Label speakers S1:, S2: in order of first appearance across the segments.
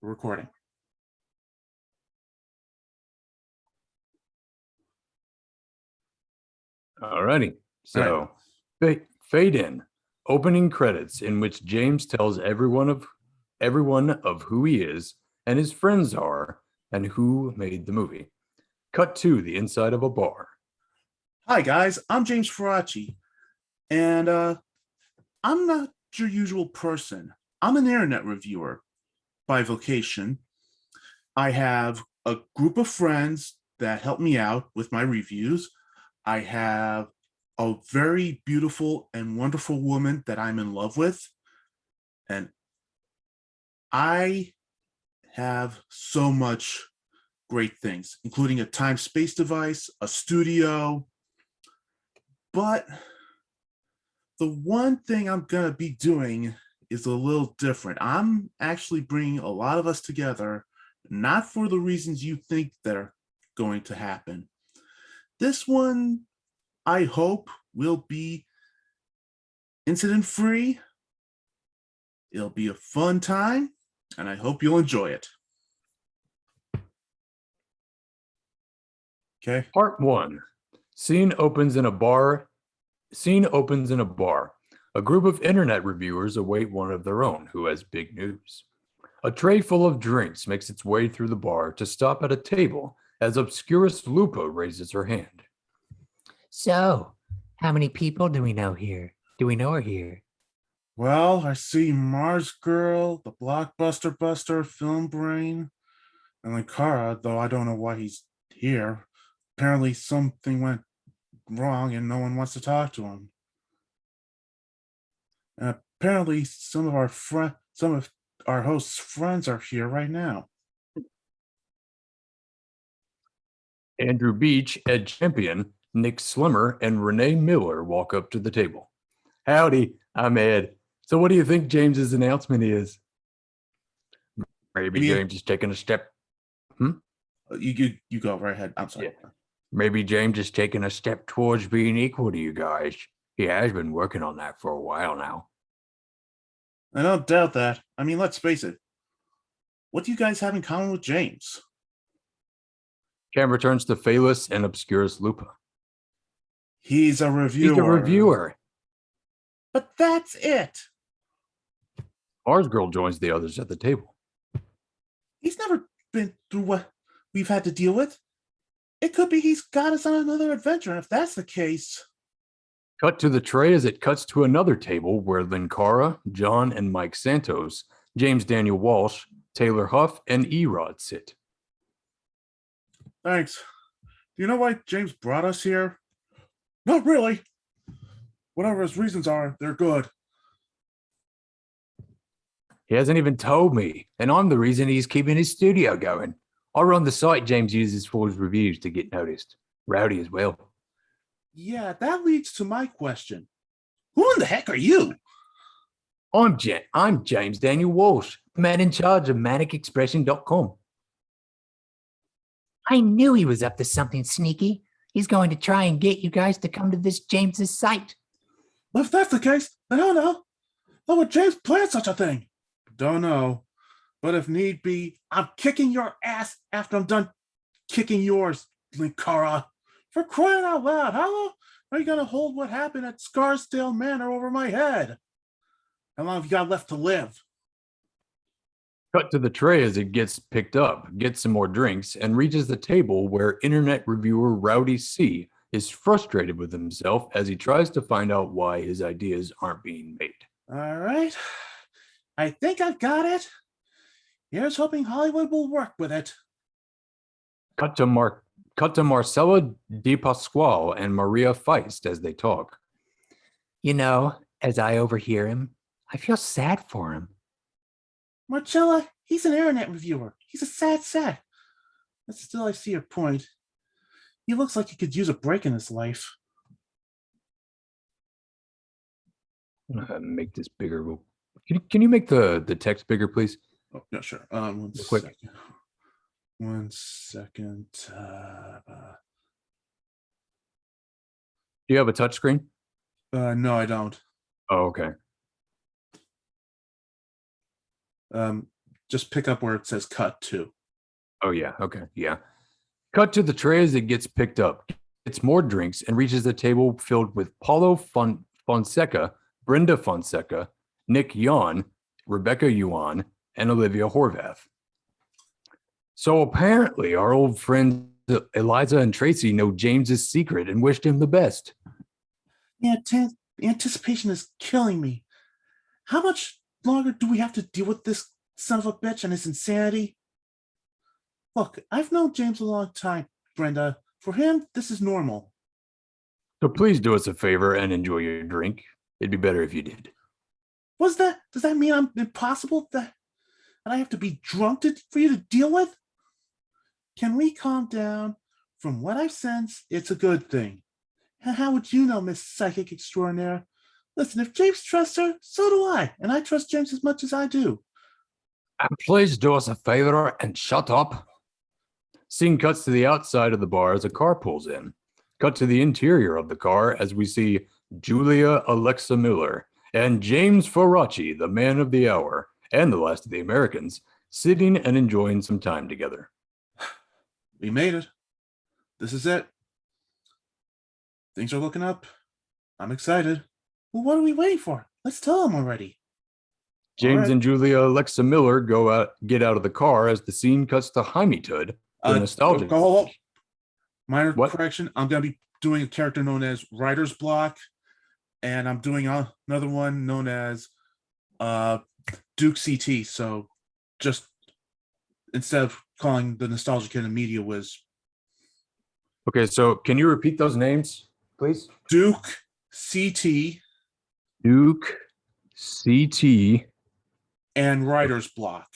S1: We're recording.
S2: Alrighty.
S1: All right.
S2: So, fade in. Opening credits in which James tells everyone of who he is and his friends are and who made the movie. Cut to the inside of a bar.
S1: Hi, guys. I'm James Faraci, and I'm not your usual person. I'm an internet reviewer by vocation. I have a group of friends that help me out with my reviews. I have a very beautiful and wonderful woman that I'm in love with. And I have so much great things, including a time space device, a studio. But the one thing I'm going to be doing is a little different. I'm actually bringing a lot of us together, not for the reasons you think that are going to happen. This one, I hope, will be incident free. It'll be a fun time, and I hope you'll enjoy it. Okay.
S2: Part 1. Scene opens in a bar. A group of internet reviewers await one of their own who has big news. A tray full of drinks makes its way through the bar to stop at a table as Obscurus Lupa raises her hand.
S3: So, how many people do we know here? Do we know her here?
S1: Well, I see Mars Girl, the Blockbuster Buster, Film Brain, and Lankara, though I don't know why he's here. Apparently something went wrong and no one wants to talk to him. And apparently some of our host's friends are here right now.
S2: Andrew Beach, Ed Champion, Nick Slimmer, and Renee Miller walk up to the table. Howdy, I'm Ed. So what do you think James's announcement is? Maybe James is taking a step.
S1: You go right ahead. I'm sorry.
S2: Yeah. Maybe James is taking a step towards being equal to you guys. He has been working on that for a while now.
S1: I don't doubt that. I mean, let's face it. What do you guys have in common with James?
S2: Camera turns to Phalus and Obscurus Lupa.
S1: He's a reviewer.
S2: He's a reviewer.
S1: But that's it.
S2: Mars Girl joins the others at the table.
S1: He's never been through what we've had to deal with. It could be he's got us on another adventure, and if that's the case...
S2: Cut to the tray as it cuts to another table where Linkara, John, and Mike Santos, James Daniel Walsh, Taylor Huff, and Erod sit.
S1: Thanks. Do you know why James brought us here? Not really. Whatever his reasons are, they're good.
S2: He hasn't even told me, and I'm the reason he's keeping his studio going. I run the site James uses for his reviews to get noticed. Rowdy as well.
S1: Yeah, that leads to my question. Who in the heck are you?
S2: I'm James Daniel Walsh, man in charge of manicexpression.com.
S3: I knew he was up to something sneaky. He's going to try and get you guys to come to this James's site.
S1: Well, if that's the case, then I don't know. How would James plan such a thing? Don't know. But if need be, I'm kicking your ass after I'm done kicking yours, Linkara. For crying out loud, how long are you going to hold what happened at Scarsdale Manor over my head? How long have you got left to live?
S2: Cut to the tray as it gets picked up, gets some more drinks, and reaches the table where internet reviewer Rowdy C is frustrated with himself as he tries to find out why his ideas aren't being made.
S1: All right. I think I've got it. Here's hoping Hollywood will work with it.
S2: Cut to Marcella Di Pasquale and Maria Feist as they talk.
S3: You know, as I overhear him, I feel sad for him.
S1: Marcella, he's an internet reviewer. He's a sad sack. But still, I see your point. He looks like he could use a break in his life.
S2: I'm gonna make this bigger. Can you make the text bigger, please?
S1: Oh, yeah, sure. One
S2: Quick.
S1: second. 1 second.
S2: Do you have a touch screen?
S1: No, I don't.
S2: Oh, okay.
S1: just pick up where it says cut to.
S2: Oh, yeah. Okay. Yeah. Cut to the tray as it gets picked up. It's more drinks and reaches the table filled with Paulo Fonseca, Brenda Fonseca, Nick Yon, Rebecca Yuan, and Olivia Horvath. So apparently, our old friends Eliza and Tracy know James's secret and wished him the best.
S1: Yeah, anticipation is killing me. How much longer do we have to deal with this son of a bitch and his insanity? Look, I've known James a long time, Brenda. For him, this is normal.
S2: So please do us a favor and enjoy your drink. It'd be better if you did.
S1: Does that mean I'm impossible? And I have to be drunk for you to deal with? Can we calm down? From what I've sensed, it's a good thing. How would you know, Miss Psychic Extraordinaire? Listen, if James trusts her, so do I. And I trust James as much as I do.
S2: And please do us a favor and shut up. Scene cuts to the outside of the bar as a car pulls in. Cut to the interior of the car as we see Julia Alexa Miller and James Faraci, the man of the hour, and the last of the Americans, sitting and enjoying some time together.
S1: We made it. This is it. Things are looking up. I'm excited. Well, what are we waiting for? Let's tell them already.
S2: James and Julia Alexa Miller get out of the car as the scene cuts to Jaime Tud, the nostalgic.
S1: Minor correction. I'm going to be doing a character known as Writer's Block, and I'm doing another one known as Duke CT. So just instead of calling the Nostalgia Kid a Media Whiz.
S2: Okay, so can you repeat those names, please?
S1: Duke CT.
S2: Duke CT.
S1: And Writer's Block.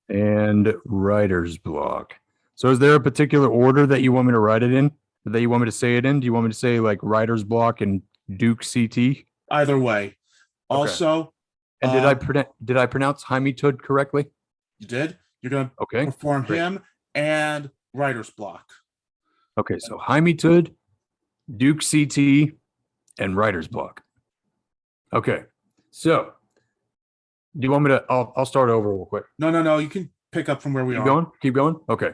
S2: And Writer's Block. So is there a particular order that you want me to write it in? That you want me to say it in? Do you want me to say like Writer's Block and Duke CT?
S1: Either way.
S2: Okay.
S1: Also,
S2: and did I pronounce Jaime Tud correctly?
S1: You did. You're going to perform him and Writer's Block.
S2: Okay, so Jaime Tud, Duke CT, and Writer's Block. Okay, so do you want me to? I'll start over real quick.
S1: No. You can pick up from where we are.
S2: Keep going. Okay.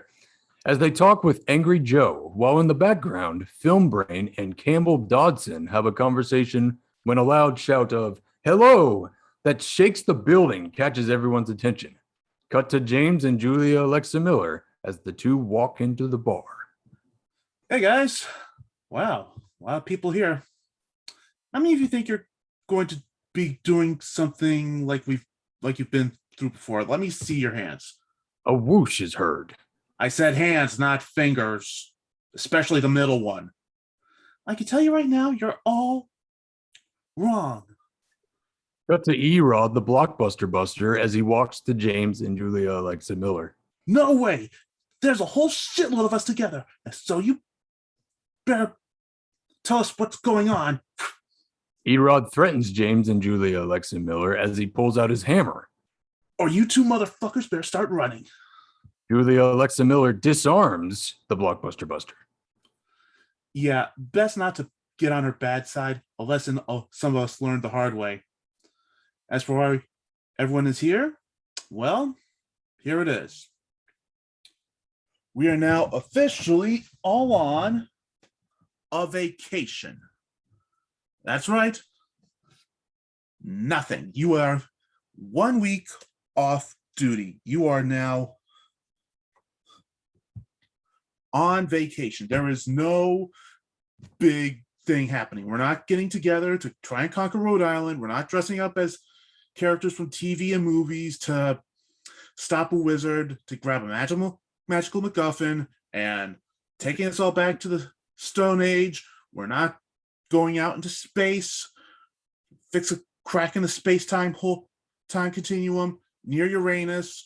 S2: As they talk with Angry Joe, while in the background, Film Brain and Campbell Dodson have a conversation when a loud shout of "Hello!" that shakes the building catches everyone's attention. Cut to James and Julia Alexa Miller as the two walk into the bar.
S1: Hey guys. Wow. A lot of people here. How many of you think you're going to be doing something like you've been through before? Let me see your hands.
S2: A whoosh is heard.
S1: I said hands, not fingers, especially the middle one. I can tell you right now, you're all wrong.
S2: Cut to E-Rod, the Blockbuster Buster, as he walks to James and Julia Alexa Miller.
S1: No way. There's a whole shitload of us together. So you better tell us what's going on.
S2: E-Rod threatens James and Julia Alexa Miller as he pulls out his hammer.
S1: Or you two motherfuckers better start running.
S2: Julia Alexa Miller disarms the Blockbuster Buster.
S1: Yeah, best not to get on her bad side. A lesson some of us learned the hard way. As for why everyone is here, well, here it is. We are now officially all on a vacation. That's right. Nothing. You are 1 week off duty. You are now on vacation. There is no big thing happening. We're not getting together to try and conquer Rhode Island. We're not dressing up as characters from TV and movies to stop a wizard, to grab a magical MacGuffin and taking us all back to the Stone Age. We're not going out into space, fix a crack in the space-time time continuum near Uranus,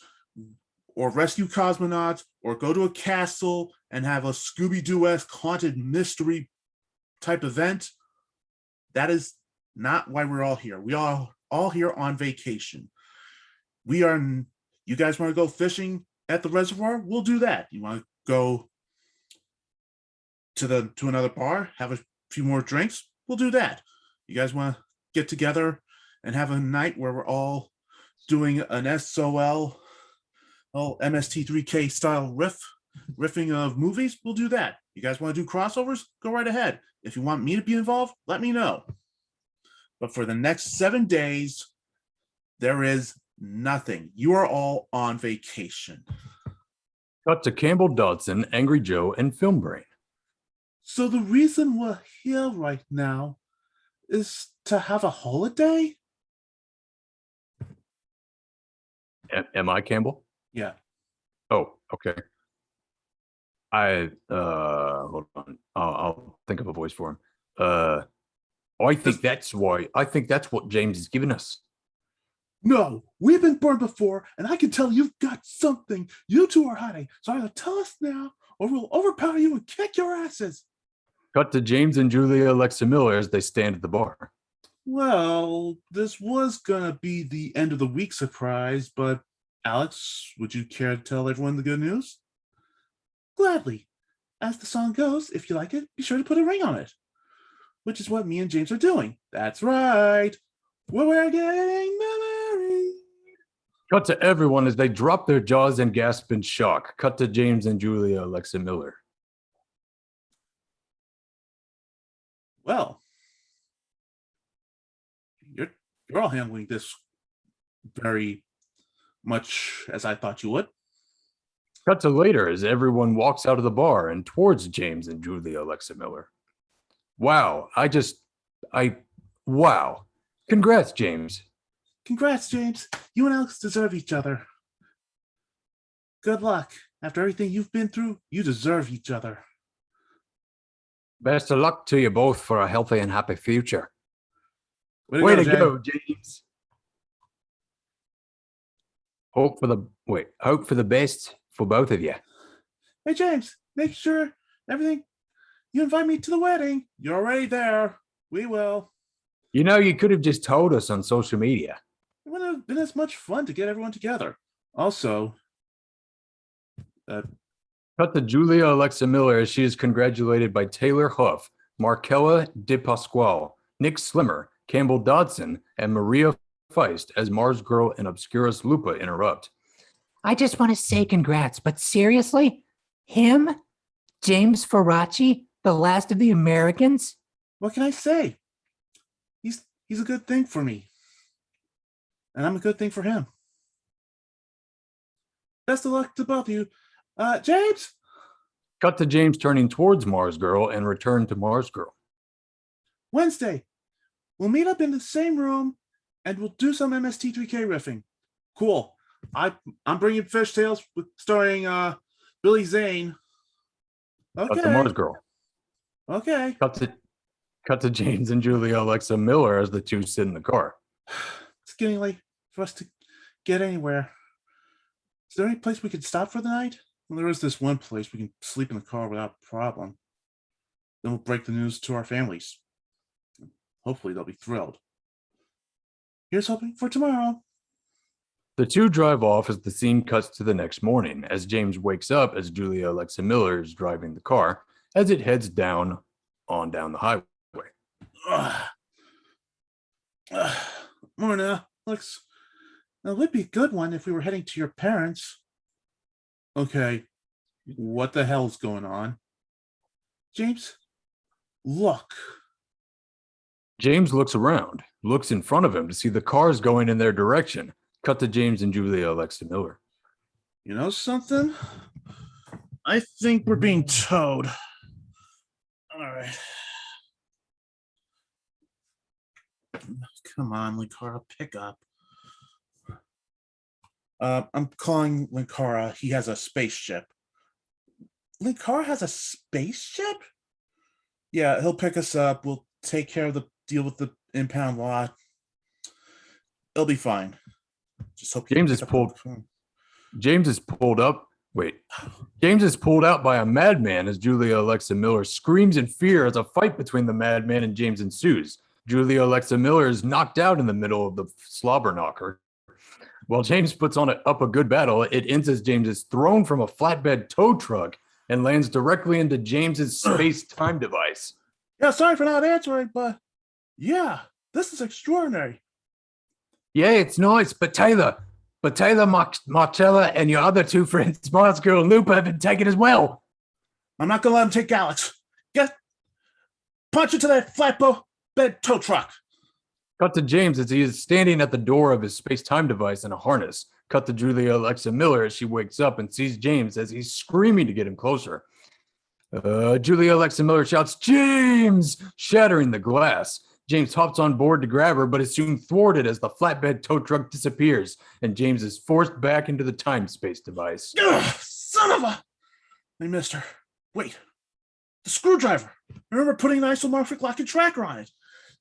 S1: or rescue cosmonauts, or go to a castle and have a Scooby-Doo-esque haunted mystery type event. That is not why we're all here. We are all here on vacation. You guys want to go fishing at the reservoir? We'll do that. You want to go to another bar, have a few more drinks? We'll do that. You guys want to get together and have a night where we're all doing an SOL MST3K style riffing of movies, we'll do that. You guys want to do crossovers? Go right ahead. If you want me to be involved, let me know. But for the next 7 days, there is nothing. You are all on vacation.
S2: Cut to Campbell Dodson, Angry Joe, and Film Brain.
S1: So the reason we're here right now is to have a holiday?
S2: Am I Campbell?
S1: Yeah.
S2: Oh, okay. Hold on. I'll think of a voice for him. I think that's what James has given us.
S1: No, we've been burned before, and I can tell you've got something you two are hiding. So either tell us now, or we'll overpower you and kick your asses.
S2: Cut to James and Julia Alexa Miller as they stand at the bar.
S1: Well, this was gonna be the end of the week surprise, but Alex, would you care to tell everyone the good news? Gladly. As the song goes, if you like it, be sure to put a ring on it. Which is what me and James are doing. That's right. We're getting married.
S2: Cut to everyone as they drop their jaws and gasp in shock. Cut to James and Julia Alexa Miller.
S1: Well, you're all handling this very much as I thought you would.
S2: Cut to later as everyone walks out of the bar and towards James and Julia Alexa Miller. Wow, wow. Congrats, James.
S1: Congrats, James. You and Alex deserve each other. Good luck. After everything you've been through, you deserve each other.
S2: Best of luck to you both for a healthy and happy future.
S1: Way to
S2: go, James. Hope for the best for both of you.
S1: Hey, James, make sure everything, you invite me to the wedding. You're already there. We will.
S2: You know, you could have just told us on social media.
S1: It wouldn't have been as much fun to get everyone together. Also,
S2: Cut to Julia Alexa Miller as she is congratulated by Taylor Huff, Markella De Pasquale, Nick Slimmer, Campbell Dodson, and Maria Feist as Mars Girl and Obscurus Lupa interrupt.
S3: I just want to say congrats, but seriously? Him? James Faraci? The last of the Americans?
S1: what can I say? He's a good thing for me. And I'm a good thing for him. Best of luck to both of you. James?
S2: Cut to James turning towards Mars Girl and return to Mars Girl.
S1: Wednesday, we'll meet up in the same room and we'll do some MST3K riffing. Cool. I'm bringing Fishtails starring Billy Zane. Okay.
S2: Cut to Mars Girl.
S1: Okay.
S2: Cut to James and Julia Alexa Miller as the two sit in the car.
S1: It's getting late for us to get anywhere. Is there any place we could stop for the night? Well, there is this one place we can sleep in the car without problem. Then we'll break the news to our families. Hopefully they'll be thrilled. Here's hoping for tomorrow.
S2: The two drive off as the scene cuts to the next morning as James wakes up as Julia Alexa Miller is driving the car as it heads down the highway.
S1: Morning, Alex. Now, it would be a good one if we were heading to your parents. Okay, what the hell's going on? James, look.
S2: James looks around, looks in front of him to see the cars going in their direction. Cut to James and Julia Alexa Miller.
S1: You know something? I think we're being towed. All right. Come on, Linkara, pick up. I'm calling Linkara. He has a spaceship. Linkara has a spaceship? Yeah, he'll pick us up. We'll take care of the deal with the impound lot. It'll be fine. Just hope
S2: James is pulled out by a madman as Julia Alexa Miller screams in fear as a fight between the madman and James ensues. Julia Alexa Miller is knocked out in the middle of the slobber knocker. While James puts up a good battle, it ends as James is thrown from a flatbed tow truck and lands directly into James's space-time device.
S1: Yeah, sorry for not answering, but yeah, this is extraordinary.
S2: Yeah, it's nice, but Taylor,
S3: but Taylor, Marcella, and your other two friends, Mars Girl and Lupa, have been taken as well.
S1: I'm not gonna let him take Alex. Punch into that flatbed tow truck.
S2: Cut to James as he is standing at the door of his space-time device in a harness. Cut to Julia Alexa Miller as she wakes up and sees James as he's screaming to get him closer. Julia Alexa Miller shouts, "James!" shattering the glass. James hops on board to grab her, but is soon thwarted as the flatbed tow truck disappears, and James is forced back into the time-space device.
S1: Ugh, son of a... I missed her. Wait. The screwdriver. I remember putting an isomorphic lock and tracker on it.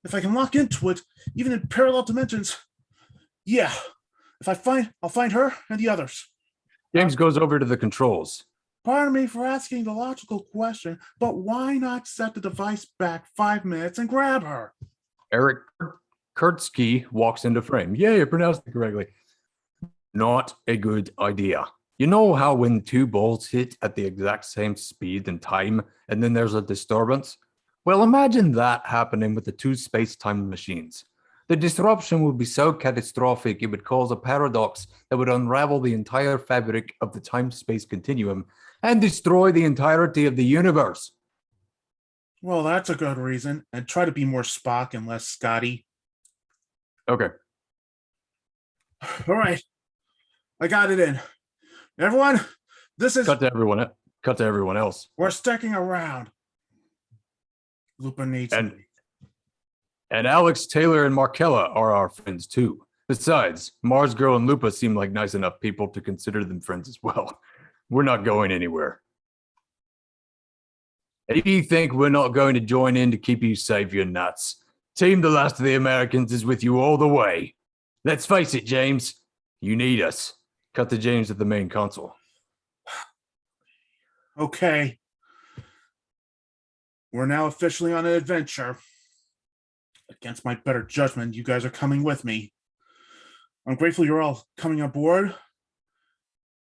S1: If I can lock into it, even in parallel dimensions. Yeah. I'll find her and the others.
S2: James goes over to the controls.
S1: Pardon me for asking the logical question, but why not set the device back 5 minutes and grab her?
S2: Eric Kurtzky walks into frame. Yay, I pronounced it correctly. Not a good idea. You know how when two balls hit at the exact same speed and time, and then there's a disturbance? Well, imagine that happening with the two space-time machines. The disruption would be so catastrophic it would cause a paradox that would unravel the entire fabric of the time-space continuum and destroy the entirety of the universe.
S1: Well, that's a good reason. And try to be more Spock and less Scotty.
S2: Okay.
S1: All right. I got it in. Everyone, this is...
S2: Cut to everyone else.
S1: We're sticking around. Lupa needs me.
S2: And Alex, Taylor, and Markella are our friends too. Besides, Mars Girl and Lupa seem like nice enough people to consider them friends as well. We're not going anywhere. If you think we're not going to join in to keep you safe, you're nuts. Team The Last of the Americans is with you all the way. Let's face it, James. You need us. Cut to James at the main console.
S1: Okay. We're now officially on an adventure. Against my better judgment, you guys are coming with me. I'm grateful you're all coming aboard.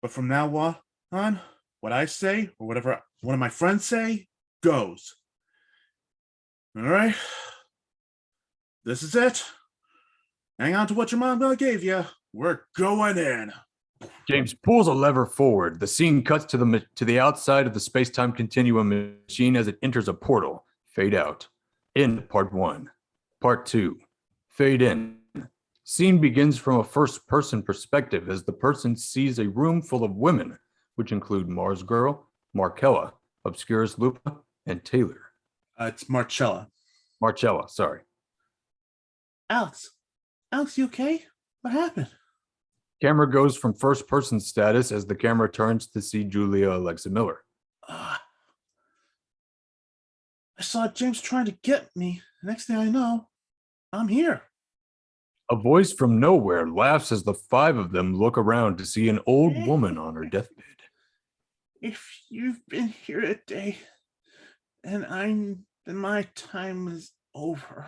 S1: But from now on, what I say, or whatever one of my friends say, goes. All right? This is it. Hang on to what your mom gave you. We're going in.
S2: James pulls a lever forward. The scene cuts to the outside of the space-time continuum machine as it enters a portal. Fade out. End part 1. Part 2. Fade in. Scene begins from a first-person perspective as the person sees a room full of women, which include Mars Girl, Markella, Obscurus Lupa, and Taylor.
S1: It's Marcella.
S2: Marcella, sorry.
S1: Alex, you okay? What happened?
S2: Camera goes from first-person status as the camera turns to see Julia Alexa Miller.
S1: I saw James trying to get me. The next thing I know, I'm here.
S2: A voice from nowhere laughs as the 5 of them look around to see an old woman on her deathbed.
S1: If you've been here a day, then my time is over.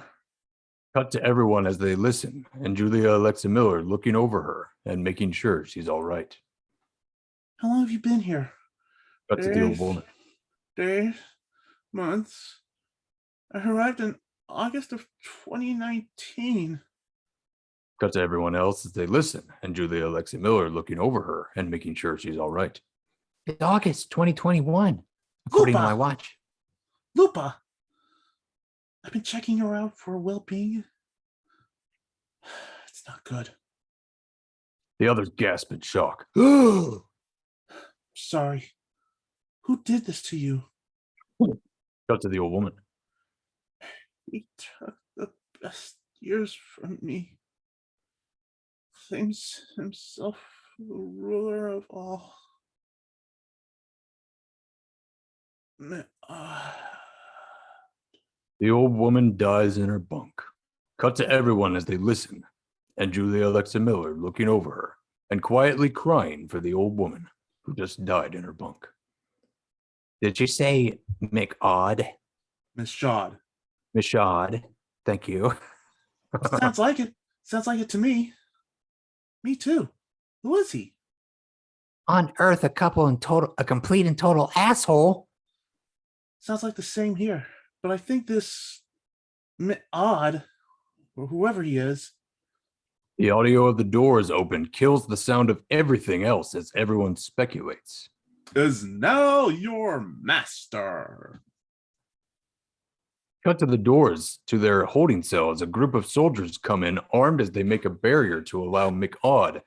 S2: Cut to everyone as they listen, and Julia Alexa Miller looking over her and making sure she's all right.
S1: How long have you been here?
S2: Cut to the old woman.
S1: Days, months. I arrived in August of 2019.
S2: Cut to everyone else as they listen, and Julia Alexa Miller looking over her and making sure she's all right.
S3: It's August 2021, according to my watch.
S1: Lupa! I've been checking her out for her well-being. It's not good.
S2: The others gasp in shock.
S1: Sorry. Who did this to you?
S2: Cut to the old woman.
S1: He took the best years from me. Claims himself the ruler of all.
S2: The old woman dies in her bunk. Cut to everyone as they listen, and Julia Alexa Miller looking over her and quietly crying for the old woman who just died in her bunk.
S3: Did you say McOdd?
S1: Miss Shod.
S3: Miss Shod. Thank you.
S1: Sounds like it. Sounds like it to me. Me too. Who is he?
S3: On Earth, a complete and total asshole.
S1: Sounds like the same here. But I think this odd, or whoever he is.
S2: The audio of the doors open kills the sound of everything else as everyone speculates.
S1: Is now your master.
S2: Cut to the doors to their holding cell as a group of soldiers come in armed as they make a barrier to allow McOdd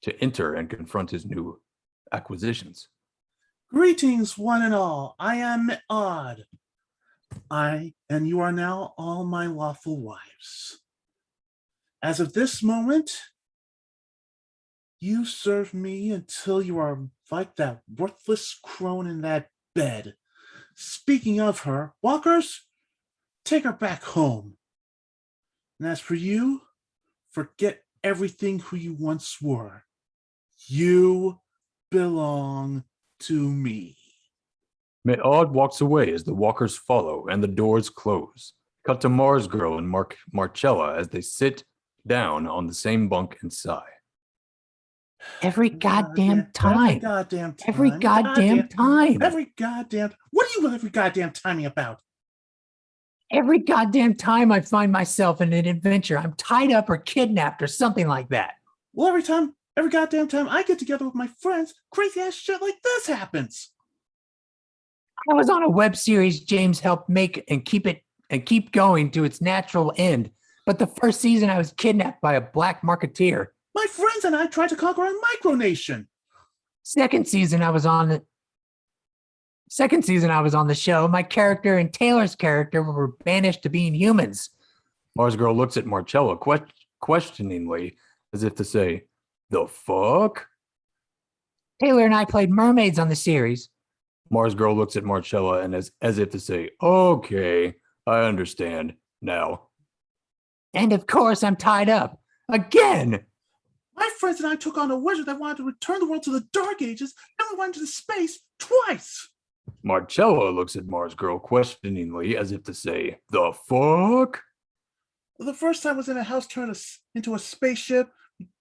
S2: to enter and confront his new acquisitions.
S1: Greetings, one and all. I am Odd. And you are now all my lawful wives. As of this moment, you serve me until you are like that worthless crone in that bed. Speaking of her, walkers, take her back home. And as for you, forget everything who you once were. You belong to me.
S2: McOdd walks away as the walkers follow and the doors close. Cut to Mars Girl and Marcella as they sit down on the same bunk and sigh.
S3: Every goddamn
S1: Every
S3: time.
S1: goddamn time.
S3: Every goddamn time.
S1: Every goddamn. What are you every goddamn timing about?
S3: Every goddamn time I find myself in an adventure, I'm tied up or kidnapped or something like that.
S1: Well, every goddamn time I get together with my friends, crazy ass shit like this happens.
S3: I was on a web series James helped make and keep going to its natural end. But the first season I was kidnapped by a black marketeer.
S1: My friends and I tried to conquer a micronation.
S3: Second season I was on the show. My character and Taylor's character were banished to being humans.
S2: Mars Girl looks at Marcella questioningly as if to say, "The fuck?"
S3: Taylor and I played mermaids on the series.
S2: Mars Girl looks at Marcella and as if to say, "Okay, I understand now."
S3: And of course I'm tied up. Again!
S1: My friends and I took on a wizard that wanted to return the world to the Dark Ages, and we went into space twice.
S2: Marcella looks at Mars Girl questioningly as if to say, "The fuck?"
S1: The first time was in a house turned into a spaceship.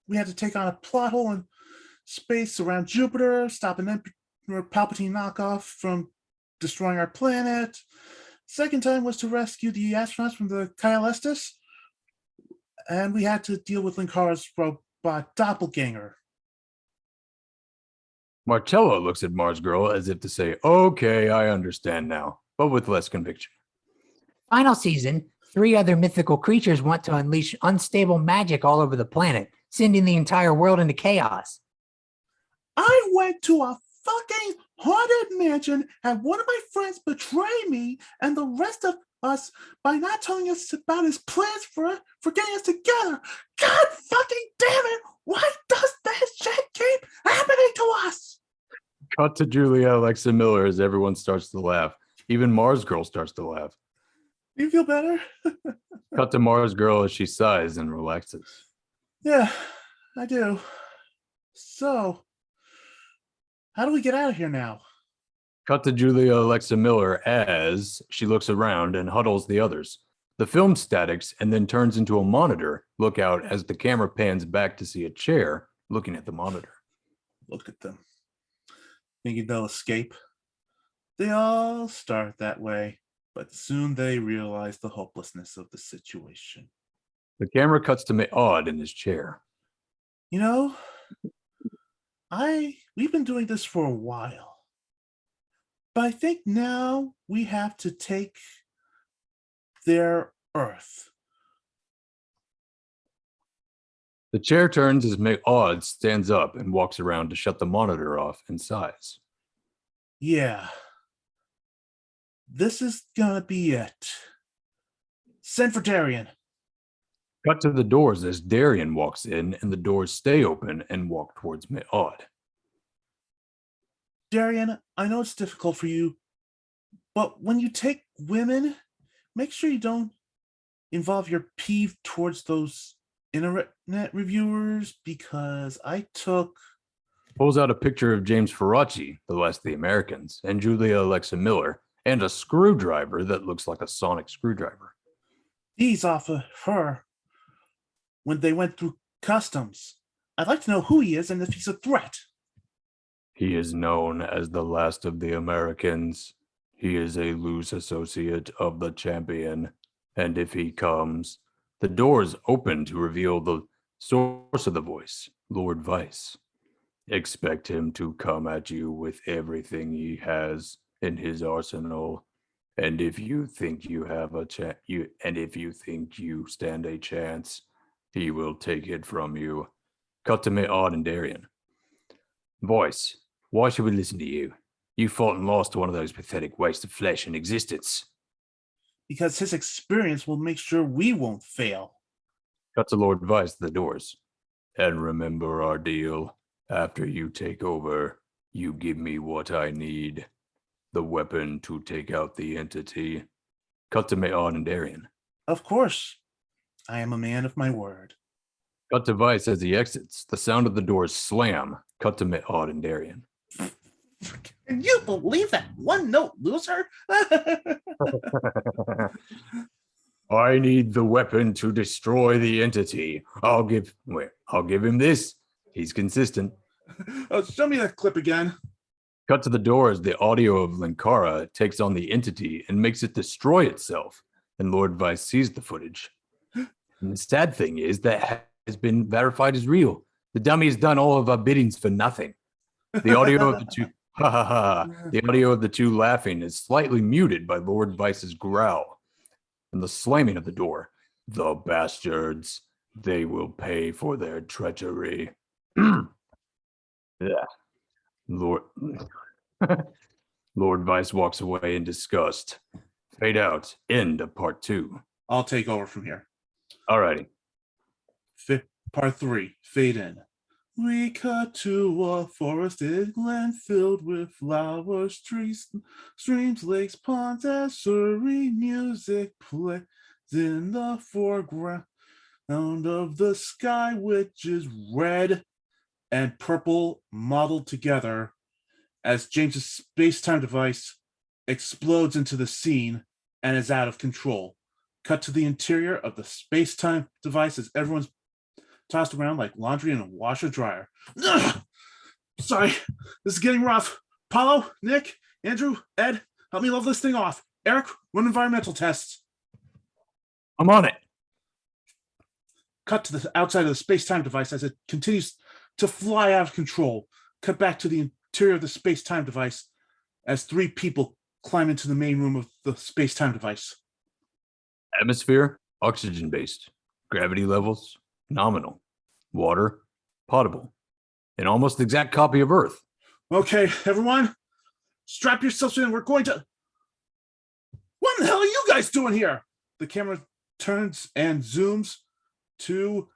S1: We had to take on a plot hole in space around Jupiter, stop an Emperor Palpatine knockoff from destroying our planet. Second time was to rescue the astronauts from the Kyle Estes, and we had to deal with Linkara's robot doppelganger.
S2: Marcella looks at Mars Girl as if to say, "Okay, I understand now," but with less conviction.
S3: Final season, 3 other mythical creatures want to unleash unstable magic all over the planet, sending the entire world into chaos.
S1: I went to a fucking haunted mansion, had one of my friends betray me and the rest of us by not telling us about his plans for getting us together. God fucking damn it! Why does this shit keep happening to us?
S2: Cut to Julia Alexa Miller as everyone starts to laugh. Even Mars Girl starts to laugh.
S1: Do you feel better?
S2: Cut to Mars Girl as she sighs and relaxes.
S1: Yeah, I do. So, how do we get out of here now?
S2: Cut to Julia Alexa Miller as she looks around and huddles the others. The film statics and then turns into a monitor. Look out as the camera pans back to see a chair looking at the monitor.
S1: Look at them. Thinking they'll escape. They all start that way, but soon they realize the hopelessness of the situation.
S2: The camera cuts to McOdd in his chair.
S1: You know, we've been doing this for a while, but I think now we have to take their Earth.
S2: The chair turns as McOdd stands up and walks around to shut the monitor off and sighs.
S1: Yeah. This is gonna be it. Send for Darian.
S2: Cut to the doors as Darian walks in and the doors stay open and walk towards McOdd.
S1: Darian, I know it's difficult for you, but when you take women, make sure you don't involve your peeve towards those internet reviewers, because I took...
S2: Pulls out a picture of James Faraci, the last of the Americans, and Julia Alexa Miller, and a screwdriver that looks like a sonic screwdriver.
S1: these off of her when they went through customs. I'd like to know who he is and if he's a threat.
S2: He is known as the last of the Americans. He is a loose associate of the champion. And if he comes, the doors open to reveal the Source of the voice, Lord Vice. Expect him to come at you with everything he has in his arsenal. And if you think you have a chance, if you think you stand a chance, he will take it from you. Cut to Odd and Darian. Voice, why should we listen to you? You fought and lost to one of those pathetic wastes of flesh in existence.
S1: Because his experience will make sure we won't fail.
S2: Cut to Lord Vice at the doors. And remember our deal. After you take over, you give me what I need. The weapon to take out the entity. Cut to Mayon and Darian.
S1: Of course. I am a man of my word.
S2: Cut to Vice as he exits. The sound of the doors slam. Cut to Mayon and Darian.
S1: Can you believe that one note loser?
S2: I need the weapon to destroy the entity. I'll give him this. He's consistent.
S1: Oh, show me that clip again.
S2: Cut to the door as the audio of Linkara takes on the entity and makes it destroy itself. And Lord Vice sees the footage. And the sad thing is that has been verified as real. The dummy has done all of our biddings for nothing. The audio of the two the audio of the two laughing is slightly muted by Lord Vice's growl. And the slamming of the door. The bastards. They will pay for their treachery. Yeah. Lord Vice walks away in disgust. Fade out. End of part 2.
S1: I'll take over from here.
S2: Alrighty.
S1: Part 3. Fade in. We cut to a forested glen filled with flowers, trees, streams, lakes, ponds, as serene music plays in the foreground of the sky, which is red and purple mottled together as James's space-time device explodes into the scene and is out of control. Cut to the interior of the space-time device as everyone's tossed around like laundry in a washer dryer. Ugh! Sorry, this is getting rough. Paulo, Nick, Andrew, Ed, help me level this thing off. Eric, run environmental tests.
S2: I'm on it.
S1: Cut to the outside of the space-time device as it continues to fly out of control. Cut back to the interior of the space-time device as 3 people climb into the main room of the space-time device.
S2: Atmosphere, oxygen-based. Gravity levels, nominal. Water, potable. An almost exact copy of Earth.
S1: Okay, everyone, strap yourselves in. We're going to... What the hell are you guys doing here? The camera turns and zooms to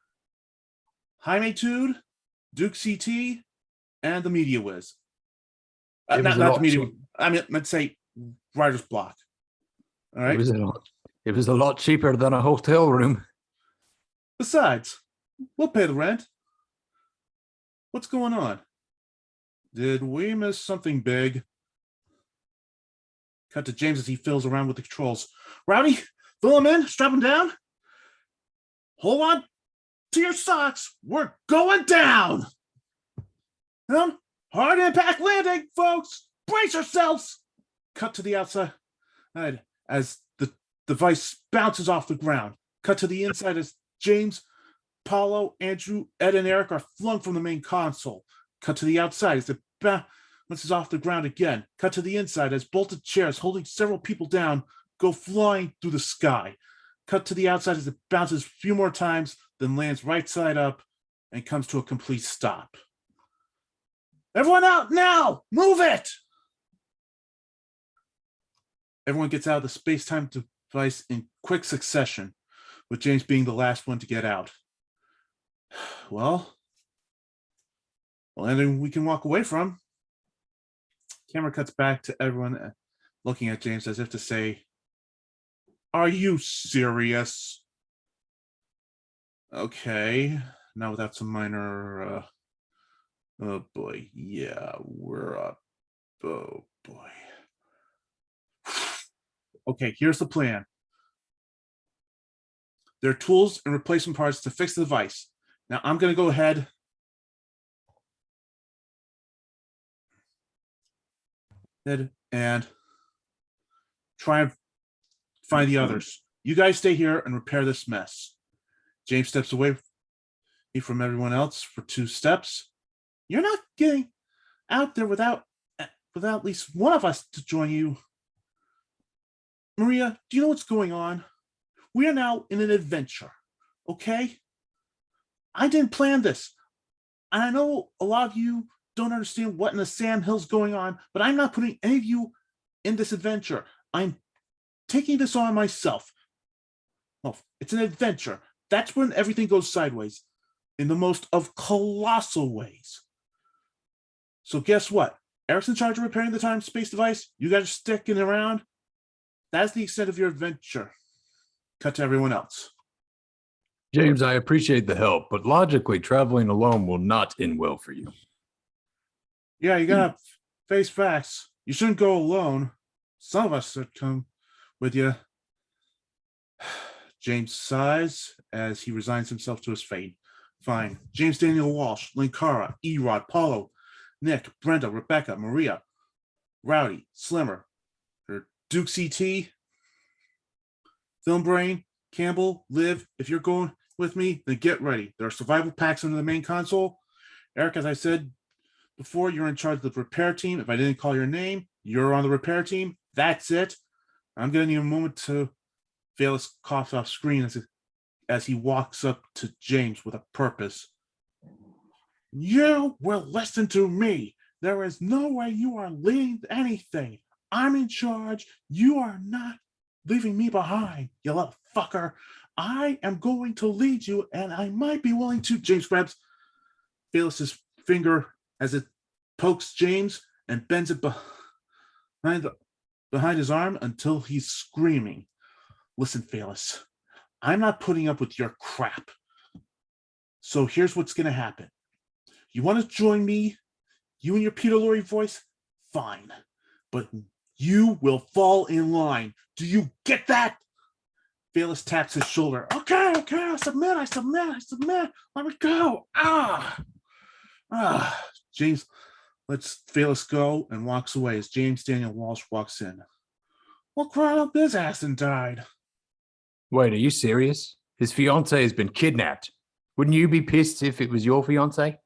S1: Jaime Tude, Duke CT, and the Media Whiz. Not the Media. I mean, let's say Writer's Block. All right.
S2: It was a lot cheaper than a hotel room.
S1: Besides, we'll pay the rent. What's going on? Did we miss something big? Cut to James as he fiddles around with the controls. Rowdy, fill him in, strap him down. Hold on to your socks. We're going down. Hard impact landing, folks. Brace yourselves. Cut to the outside as the device bounces off the ground. Cut to the inside as James, Paulo, Andrew, Ed, and Eric are flung from the main console. Cut to the outside as the bounces off the ground again. Cut to the inside as bolted chairs holding several people down go flying through the sky. Cut to the outside as it bounces a few more times, then lands right side up and comes to a complete stop. Everyone out now! Move it! Everyone gets out of the space-time device in quick succession, with James being the last one to get out. Well, ending we can walk away from. Camera cuts back to everyone looking at James as if to say, are you serious? Okay, now without some minor, oh boy, yeah, we're up. Oh boy. Okay, here's the plan. There are tools and replacement parts to fix the device. Now I'm going to go ahead and try and find the others. You guys stay here and repair this mess. James steps away from everyone else for 2 steps. You're not getting out there without at least one of us to join you. Maria, do you know what's going on? We are now in an adventure, okay? I didn't plan this. And I know a lot of you don't understand what in the Sam Hill's going on, but I'm not putting any of you in this adventure. I'm taking this on myself. Well, it's an adventure. That's when everything goes sideways in the most of colossal ways. So guess what? Eric's in charge of repairing the time-space device. You guys are sticking around. That's the extent of your adventure. Cut to everyone else.
S2: James, I appreciate the help, but logically, traveling alone will not end well for you.
S1: Yeah, you gotta face facts. You shouldn't go alone. Some of us should come with you. James sighs as he resigns himself to his fate. Fine. James Daniel Walsh, Linkara, Erod, Paulo, Nick, Brenda, Rebecca, Maria, Rowdy, Slimmer, Duke CT, Film Brain, Campbell, Liv. If you're going with me, then get ready. There are survival packs under the main console. Eric, as I said before, you're in charge of the repair team. If I didn't call your name, you're on the repair team. That's it. I'm going to need a moment to Valus coughs off screen as he walks up to James with a purpose. You will listen to me. There is no way you are leading anything. I'm in charge. You are not leaving me behind, you little fucker. I am going to lead you, and I might be willing to. James grabs Bayless's finger as it pokes James and bends it behind his arm until he's screaming. Listen, Bayless, I'm not putting up with your crap. So here's what's going to happen. You want to join me? You and your Peter Lorre voice? Fine. But you will fall in line. Do you get that? Bayless taps his shoulder. Okay, I submit. Let me go. James lets Bayless go and walks away as James Daniel Walsh walks in. What cried up his ass and died?
S2: Wait, are you serious? His fiancée has been kidnapped. Wouldn't you be pissed if it was your fiancée?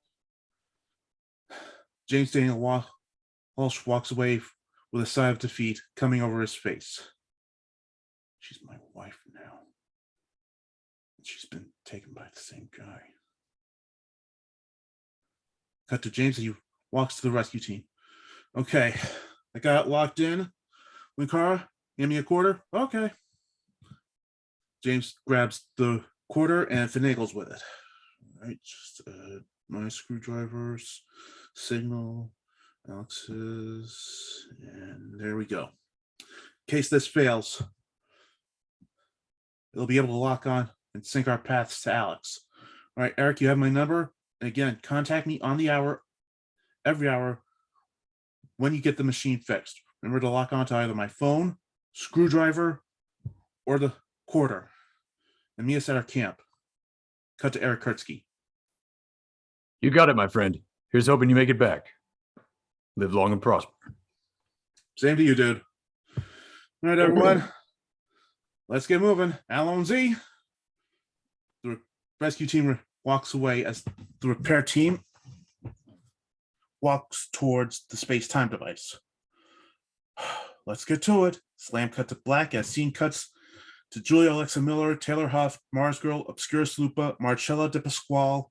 S1: James Daniel Walsh walks away with a sigh of defeat coming over his face. She's my wife now. She's been taken by the same guy. Cut to James as he walks to the rescue team. Okay, I got locked in. Linkara, give me a quarter. Okay. James grabs the quarter and finagles with it. All right, just my screwdrivers, signal, Alex's, and there we go. In case this fails, it'll be able to lock on and sync our paths to Alex. All right, Eric, you have my number. And again, contact me on the hour, every hour, when you get the machine fixed. Remember to lock onto either my phone, screwdriver, or the quarter. And meet us at our camp. Cut to Eric Kurtzky.
S2: You got it, my friend. Here's hoping you make it back. Live long and prosper.
S1: Same to you, dude. All right, everyone. Let's get moving. Alon Z. The rescue team walks away as the repair team walks towards the space-time device. Let's get to it. Slam cut to black as scene cuts to Julia Alexa Miller, Taylor Huff, Mars Girl, Obscura Slupa, Marcella de Pasquale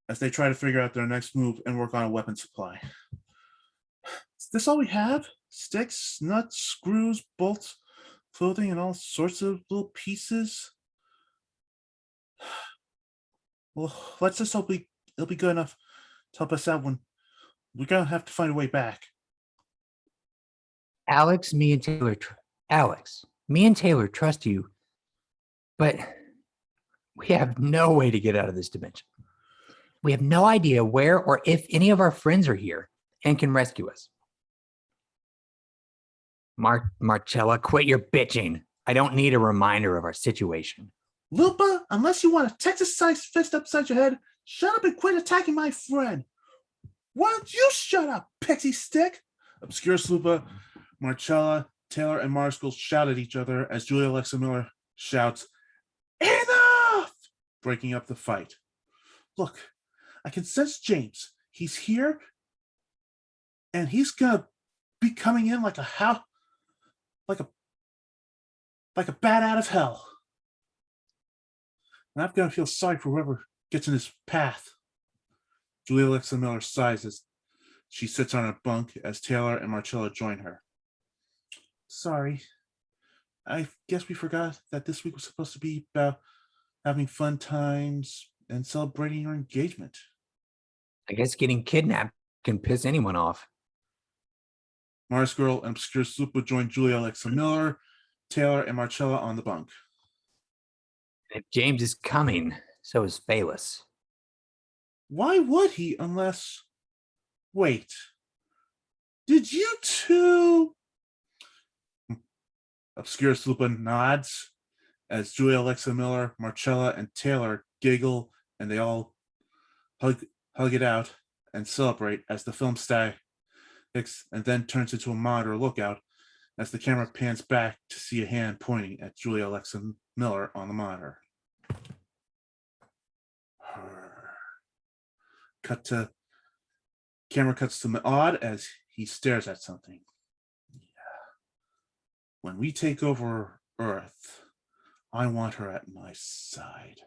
S1: as they try to figure out their next move and work on a weapon supply. Is this all we have? Sticks, nuts, screws, bolts, clothing, and all sorts of little pieces? Well, let's just hope it'll be good enough to help us out when we're going to have to find a way back.
S3: Alex, me and Taylor trust you, but we have no way to get out of this dimension. We have no idea where or if any of our friends are here and can rescue us. Marcella, quit your bitching. I don't need a reminder of our situation.
S1: Lupa, unless you want a Texas-sized fist upside your head, shut up and quit attacking my friend. Why don't you shut up, pixie stick? Obscura Slupa, Marcella, Taylor, and Marskull shout at each other as Julia Alexa Miller shouts, "Enough!" breaking up the fight. Look, I can sense James. He's here, and he's gonna be coming in like a how, like a bat out of hell. And I'm gonna feel sorry for whoever gets in his path. Julia Alexa Miller sighs as she sits on a bunk as Taylor and Marcella join her. Sorry. I guess we forgot that this week was supposed to be about having fun times and celebrating your engagement.
S3: I guess getting kidnapped can piss anyone off.
S1: Mars Girl and Obscure Slupa join Julia Alexa Miller, Taylor, and Marcella on the bunk.
S3: If James is coming, so is Phalus.
S1: Why would he unless... Wait. Did you two... Obscure Slupa nods as Julia Alexa Miller, Marcella, and Taylor giggle and they all hug it out and celebrate as the film stacks and then turns into a monitor lookout as the camera pans back to see a hand pointing at Julia Alexa Miller on the monitor. Camera cuts to Maud as he stares at something. When we take over Earth, I want her at my side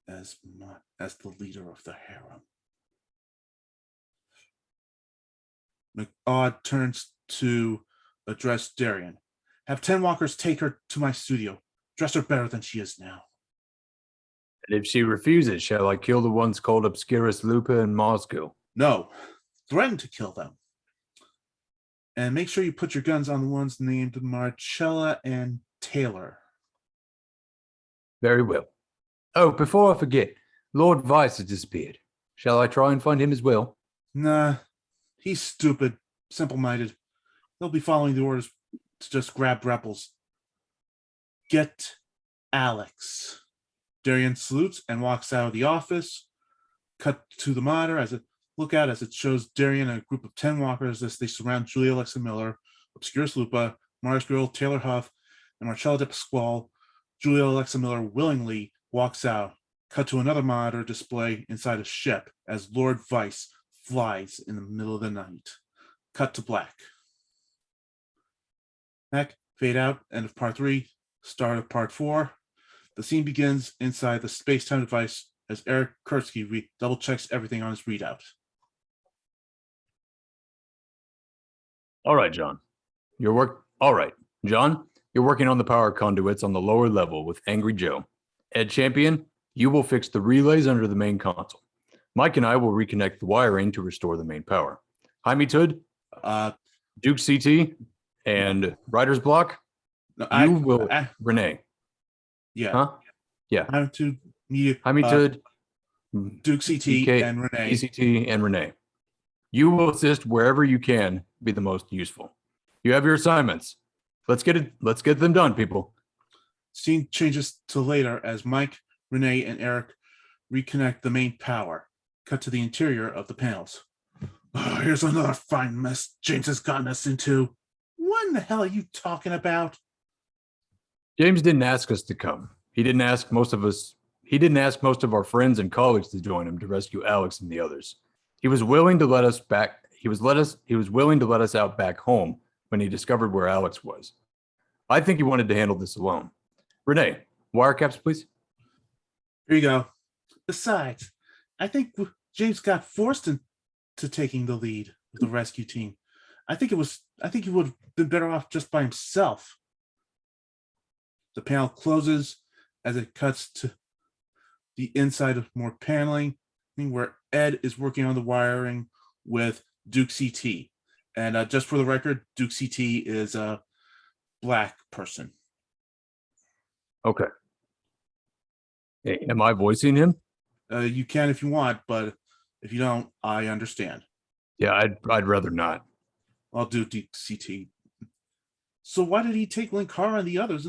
S1: as the leader of the harem. McAud turns to address Darian. Have 10 walkers take her to my studio. Dress her better than she is now.
S2: And if she refuses, shall I kill the ones called Obscurus Lupa and Moscow?
S1: No, threaten to kill them. And make sure you put your guns on the ones named Marcella and Taylor.
S2: Very well. Oh, before I forget, Lord Vice has disappeared. Shall I try and find him as well?
S1: Nah, he's stupid, simple-minded. He'll be following the orders to just grab rebels. Get Alex. Darian salutes and walks out of the office. Cut to the monitor as it shows Darian and a group of 10 walkers as they surround Julia Alexa Miller, Obscure Slupa, Mars Girl, Taylor Huff, and Marcella de Pasquale. Julia Alexa Miller willingly walks out. Cut to another monitor display inside a ship as Lord Vice flies in the middle of the night. Cut to black. Neck, fade out, end of part 3, start of part 4. The scene begins inside the space-time device as Eric Kurtzky double checks everything on his readout.
S2: All right, John. John, you're working on the power conduits on the lower level with Angry Joe. Ed Champion, you will fix the relays under the main console. Mike and I will reconnect the wiring to restore the main power. Jaime Tood, Duke CT, and Writer's Block, Renee.
S1: Yeah.
S2: Huh? Yeah.
S1: Jaime Tood, Duke CT, and Renee.
S2: ECT, and Renee. You will assist wherever you can be the most useful. You have your assignments. Let's get them done, people.
S1: Scene changes to later as Mike, Renee, and Eric reconnect the main power. Cut to the interior of the panels. Oh, here's another fine mess James has gotten us into. What in the hell are you talking about?
S2: James didn't ask us to come. He didn't ask most of our friends and colleagues to join him to rescue Alex and the others. He was willing to let us back. He was willing to let us out back home when he discovered where Alex was. I think he wanted to handle this alone. Renee, wirecaps, please.
S1: Here you go. Besides, I think James got forced into taking the lead of the rescue team. I think he would have been better off just by himself. The panel closes as it cuts to the inside of more paneling, where Ed is working on the wiring with Duke CT. And just for the record, Duke CT is a black person.
S2: Okay. Hey, am I voicing him?
S1: You can if you want, but if you don't, I understand.
S2: Yeah, I'd rather not.
S1: I'll do Duke CT. So why did he take Linkara and the others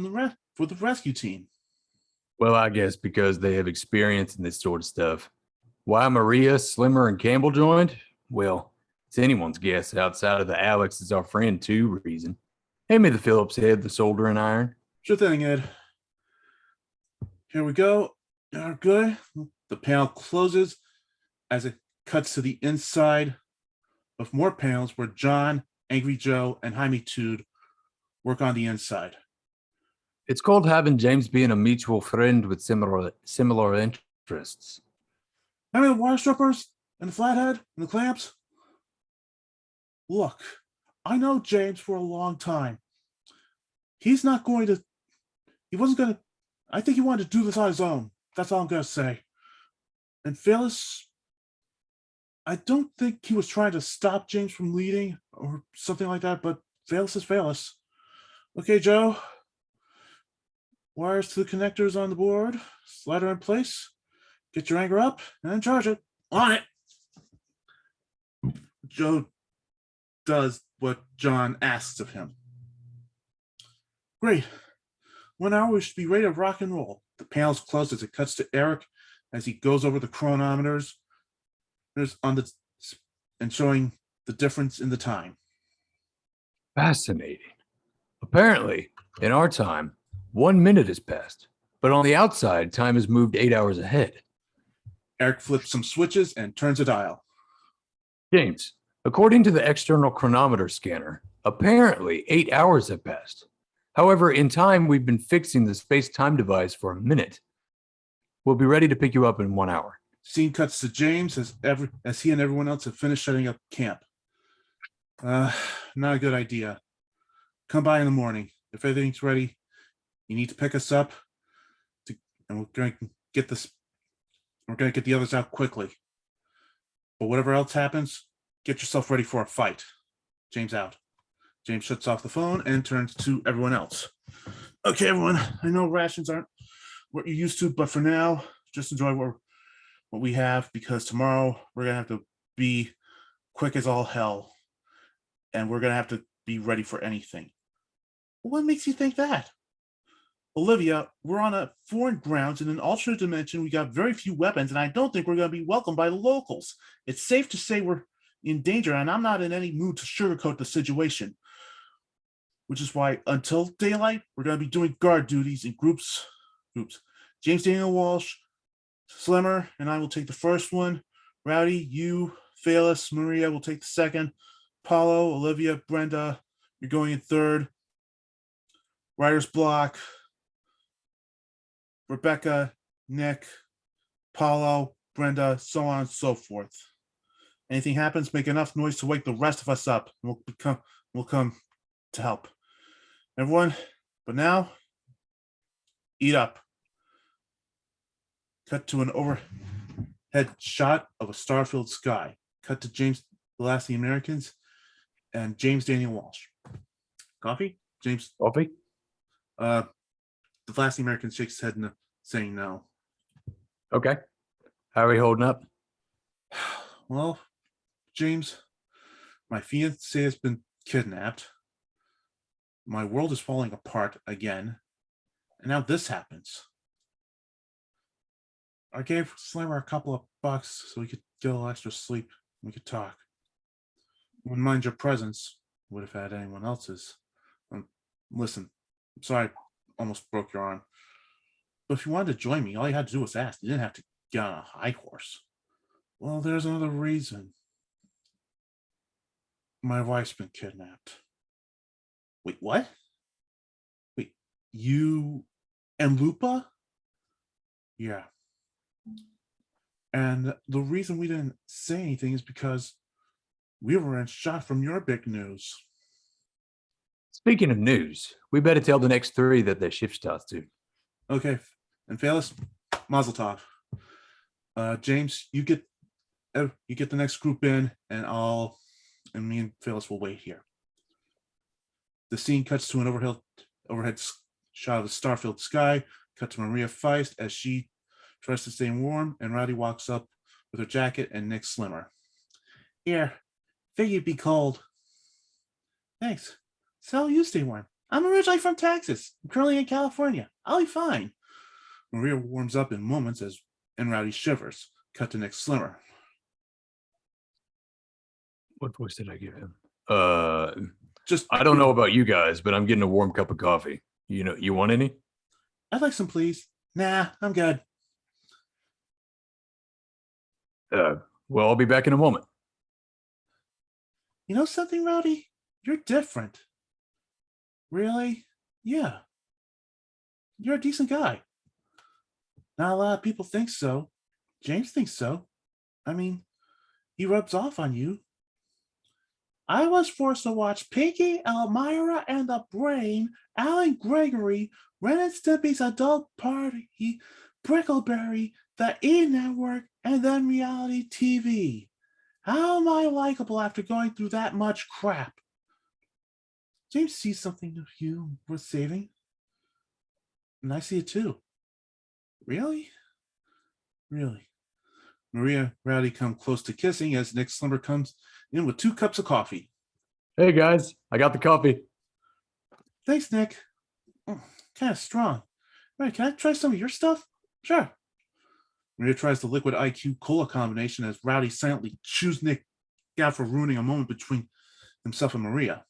S1: for the rescue team?
S2: Well, I guess because they have experience in this sort of stuff. Why Maria, Slimmer, and Campbell joined? Well, it's anyone's guess outside of the Alex is our friend too reason. Hand me the Phillips head, the soldering iron.
S1: Sure thing, Ed. Here we go. Good. The panel closes as it cuts to the inside of more panels where John, Angry Joe, and Jaime Tude work on the inside.
S2: It's called having James being a mutual friend with similar interests.
S1: Remember the wire strippers and the flathead and the clamps? Look, I know James for a long time. He wasn't going to, I think he wanted to do this on his own. That's all I'm going to say. And Phyllis, I don't think he was trying to stop James from leading or something like that, but Phyllis is Phyllis. Okay, Joe. Wires to the connectors on the board. Slider in place. Get your anchor up and charge it. On it. Joe does what John asks of him. Great. 1 hour, we should be ready to rock and roll. The panel's closed as it cuts to Eric as he goes over the chronometers and showing the difference in the time.
S2: Fascinating. Apparently, in our time, 1 minute has passed, but on the outside, time has moved 8 hours ahead.
S1: Eric flips some switches and turns a dial.
S2: James, according to the external chronometer scanner, apparently 8 hours have passed. However, in time, we've been fixing the space-time device for a minute. We'll be ready to pick you up in 1 hour.
S1: Scene cuts to James as he and everyone else have finished setting up camp. Not a good idea. Come by in the morning. If everything's ready, you need to pick us up, and we're going to get the others out quickly. But whatever else happens, get yourself ready for a fight. James out. James shuts off the phone and turns to everyone else. Okay, everyone, I know rations aren't what you're used to, but for now, just enjoy what we have, because tomorrow we're going to have to be quick as all hell, and we're going to have to be ready for anything. What makes you think that? Olivia, we're on a foreign grounds in an alternate dimension. We got very few weapons, and I don't think we're going to be welcomed by the locals. It's safe to say we're in danger, and I'm not in any mood to sugarcoat the situation. Which is why, until daylight, we're going to be doing guard duties in groups. James Daniel Walsh, Slimmer, and I will take the first one. Rowdy, you, Phalis, Maria will take the second. Paulo, Olivia, Brenda, you're going in third. Writer's block. Rebecca, Nick, Paulo, Brenda, so on and so forth. Anything happens, make enough noise to wake the rest of us up, and we'll come to help. Everyone, but now, eat up. Cut to an overhead shot of a star-filled sky. Cut to James, the last of the Americans, and James Daniel Walsh. Coffee? James?
S2: Coffee?
S1: The last of the Americans shakes his head saying no.
S2: Okay. How are we holding up?
S1: Well, James, my fiancée has been kidnapped. My world is falling apart again. And now this happens. I gave Slimmer a couple of bucks so we could get a little extra sleep. We could talk. Wouldn't mind your presence. Would have had anyone else's. Listen, I'm sorry I almost broke your arm. But if you wanted to join me, all you had to do was ask. You didn't have to get on a high horse. Well, there's another reason. My wife's been kidnapped. Wait, what? Wait, you and Lupa? Yeah. And the reason we didn't say anything is because we were in shock from your big news.
S2: Speaking of news, we better tell the next three that their shift starts soon.
S1: Okay, and Phalis, Mazel Tov. James, you get the next group in, and me and Phalis will wait here. The scene cuts to an overhead shot of the star-filled sky. Cut to Maria Feist as she tries to stay warm, and Rowdy walks up with her jacket and Nick Slimmer. Here, figured you'd be cold. Thanks. So you stay warm. I'm originally from Texas. I'm currently in California. I'll be fine. Maria warms up in moments and Rowdy shivers. Cut to Nick Slimmer.
S2: What voice did I give him?
S1: I
S2: don't know about you guys, but I'm getting a warm cup of coffee. You want any?
S1: I'd like some, please. Nah, I'm good.
S2: Well, I'll be back in a moment.
S1: You know something, Rowdy? You're different. Really? Yeah. You're a decent guy. Not a lot of people think so. James thinks so. I mean, he rubs off on you. I was forced to watch Pinky, Elmira, and the Brain, Alan Gregory, Ren and Stimpy's Adult Party, Brickleberry, the E Network, and then reality TV. How am I likable after going through that much crap? James sees something of you worth saving. And I see it too. Really? Really? Maria and Rowdy come close to kissing as Nick Slimmer comes in with 2 cups of coffee.
S2: Hey, guys, I got the coffee.
S1: Thanks, Nick. Kind of strong. Right, can I try some of your stuff? Sure. Maria tries the liquid IQ cola combination as Rowdy silently chews Nick out for ruining a moment between himself and Maria.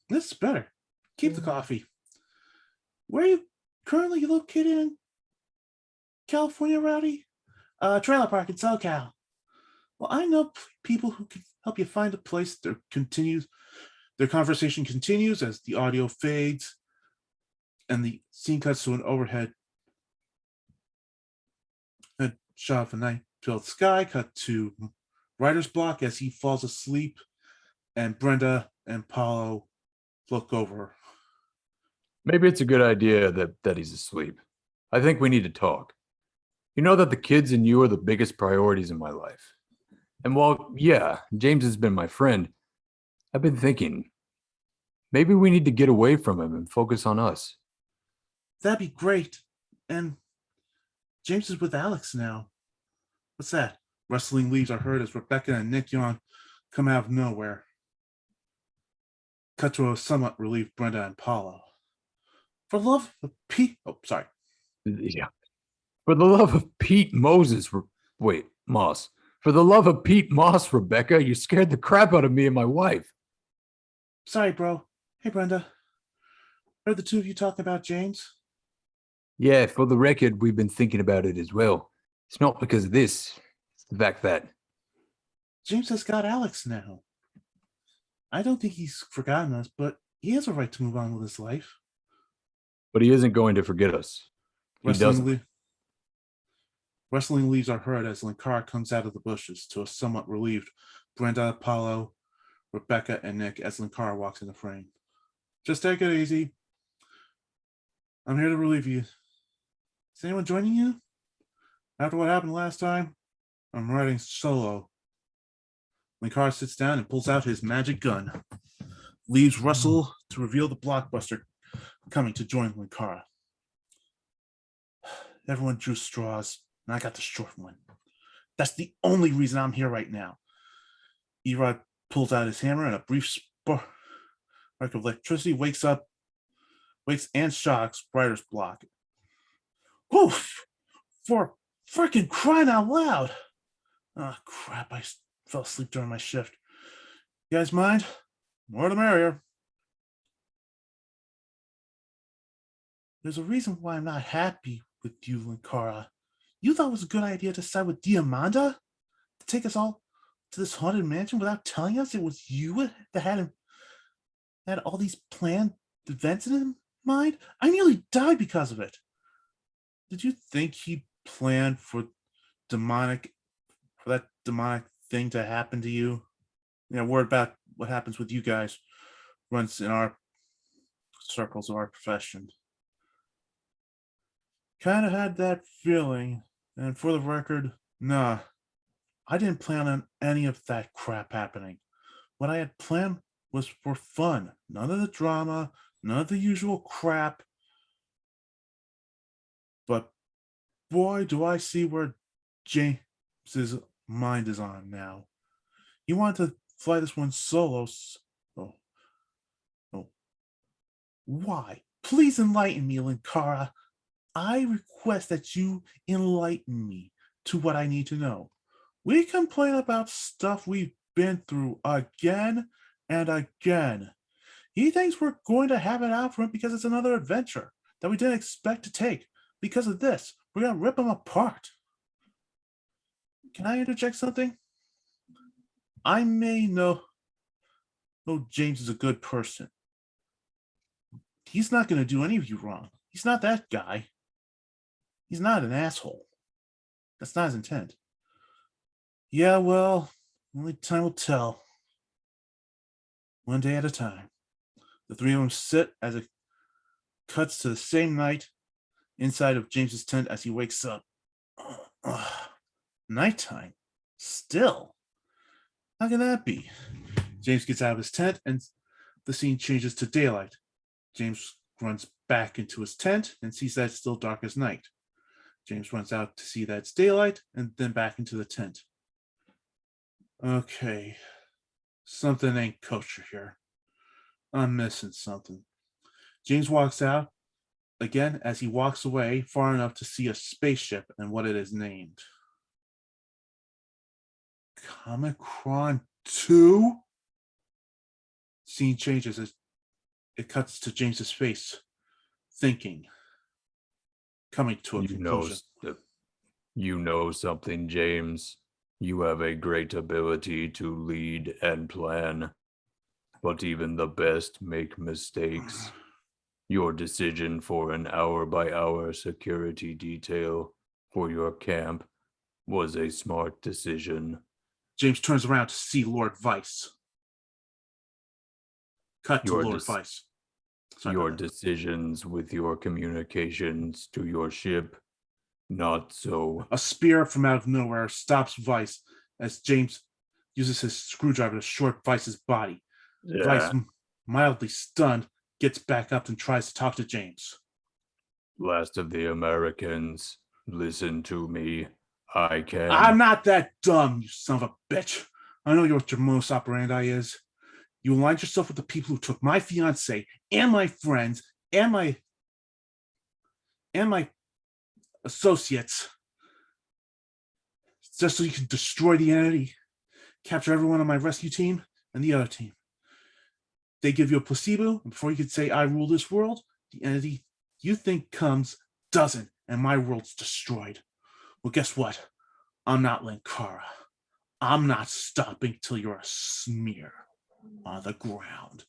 S1: This is better. Keep the coffee. Where are you currently located in California, Rowdy? Trailer park in SoCal. Well, I know people who can help you find a place. Their conversation continues as the audio fades and the scene cuts to an overhead shot of a night-filled sky, cut to writer's block as he falls asleep, and Brenda and Paulo look over.
S2: Maybe it's a good idea that he's asleep. I think we need to talk. You know that the kids and you are the biggest priorities in my life. And while, yeah, James has been my friend, I've been thinking, maybe we need to get away from him and focus on us.
S1: That'd be great. And James is with Alex now. What's that? Rustling leaves are heard as Rebecca and Nick Yon come out of nowhere. Cut to a somewhat relieved Brenda and Paulo. For love of Pete. Oh, sorry.
S2: Yeah. For the love of Pete Moses. Wait, Moss. For the love of Pete Moss, Rebecca, you scared the crap out of me and my wife.
S1: Sorry, bro. Hey, Brenda. Heard the 2 of you talking about James?
S2: Yeah, for the record, we've been thinking about it as well. It's not because of this. It's the fact that
S1: James has got Alex now. I don't think he's forgotten us, but he has a right to move on with his life.
S2: But he isn't going to forget us. He doesn't.
S1: Rustling leaves are heard as Linkara comes out of the bushes to a somewhat relieved Brenda, Paulo, Rebecca, and Nick as Linkara walks in the frame. Just take it easy. I'm here to relieve you. Is anyone joining you? After what happened last time, I'm riding solo. Linkara sits down and pulls out his magic gun. Leaves rustle to reveal the blockbuster coming to join Linkara. Everyone drew straws, and I got the short one. That's the only reason I'm here right now. Erod pulls out his hammer, and a brief spark of electricity wakes and shocks Brighter's block. Woof! For freaking crying out loud! Ah, oh, crap, I fell asleep during my shift. You guys mind? More the merrier. There's a reason why I'm not happy with you, Linkara. You thought it was a good idea to side with Diamanda? To take us all to this haunted mansion without telling us it was you that had all these planned events in mind? I nearly died because of it. Did you think he planned for that demonic thing to happen to you? You know, word about what happens with you guys runs in our circles of our profession. Kind of had that feeling, and for the record, nah, I didn't plan on any of that crap happening. What I had planned was for fun, none of the drama, none of the usual crap. But boy, do I see where James's mind is on now. He wanted to fly this one solo. Oh. Why? Please enlighten me, Linkara. I request that you enlighten me to what I need to know. We complain about stuff we've been through again and again. He thinks we're going to have it out for him because it's another adventure that we didn't expect to take. Because of this, we're going to rip him apart. Can I interject something? I may know James is a good person. He's not going to do any of you wrong. He's not that guy. He's not an asshole. That's not his intent. Yeah, well, only time will tell. One day at a time. The three of them sit as it cuts to the same night inside of James's tent as he wakes up. Nighttime? Still? How can that be? James gets out of his tent and the scene changes to daylight. James runs back into his tent and sees that it's still dark as night. James runs out to see that it's daylight and then back into the tent. Okay, something ain't kosher here. I'm missing something. James walks out again as he walks away far enough to see a spaceship and what it is named. Comic-Con 2? Scene changes as it cuts to James's face, thinking, coming to a conclusion.
S2: You know something, James. You have a great ability to lead and plan, but even the best make mistakes. Your decision for an hour-by-hour security detail for your camp was a smart decision.
S1: James turns around to see Lord Vice. Cut to Lord Vice.
S2: Your decisions with your communications to your ship, not so.
S1: A spear from out of nowhere stops Vice as James uses his screwdriver to short Vice's body.
S2: Yeah.
S1: Vice, mildly stunned, gets back up and tries to talk to James.
S2: Last of the Americans, listen to me. I'm
S1: not that dumb, you son of a bitch. I know what your modus operandi is. You aligned yourself with the people who took my fiance and my friends and my associates just so you can destroy the entity, capture everyone on my rescue team and the other team. They give you a placebo, and before you could say I rule this world, the entity you think comes doesn't, and my world's destroyed. Well, guess what? I'm not Linkara. I'm not stopping till you're a smear on the ground.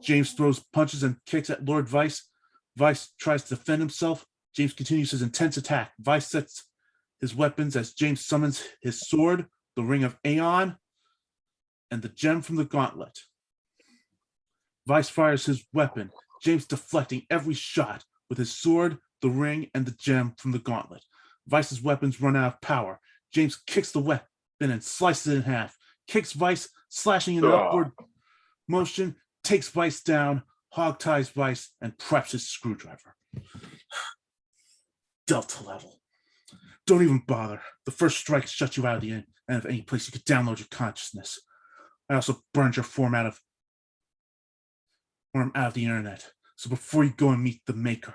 S1: James throws punches and kicks at Lord Vice. Vice tries to defend himself. James continues his intense attack. Vice sets his weapons as James summons his sword, the Ring of Aeon, and the gem from the gauntlet. Vice fires his weapon, James deflecting every shot with his sword, the ring, and the gem from the gauntlet. Vice's weapons run out of power. James kicks the weapon and slices it in half. Kicks Vice, slashing in an upward motion, takes Vice down, hog ties Vice, and preps his screwdriver. Delta level. Don't even bother. The first strike shuts you out of the end of any place you could download your consciousness. I also burned your form out of the internet. So before you go and meet the maker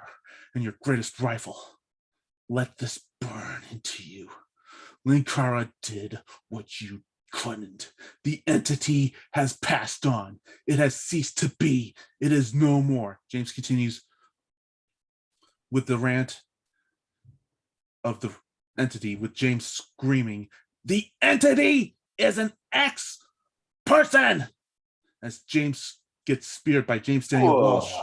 S1: and your greatest rival, let this burn into you. Linkara did what you couldn't. The entity has passed on. It has ceased to be. It is no more. James continues with the rant of the entity, with James screaming, "The entity is an ex-person!" As James gets speared by James Daniel Walsh,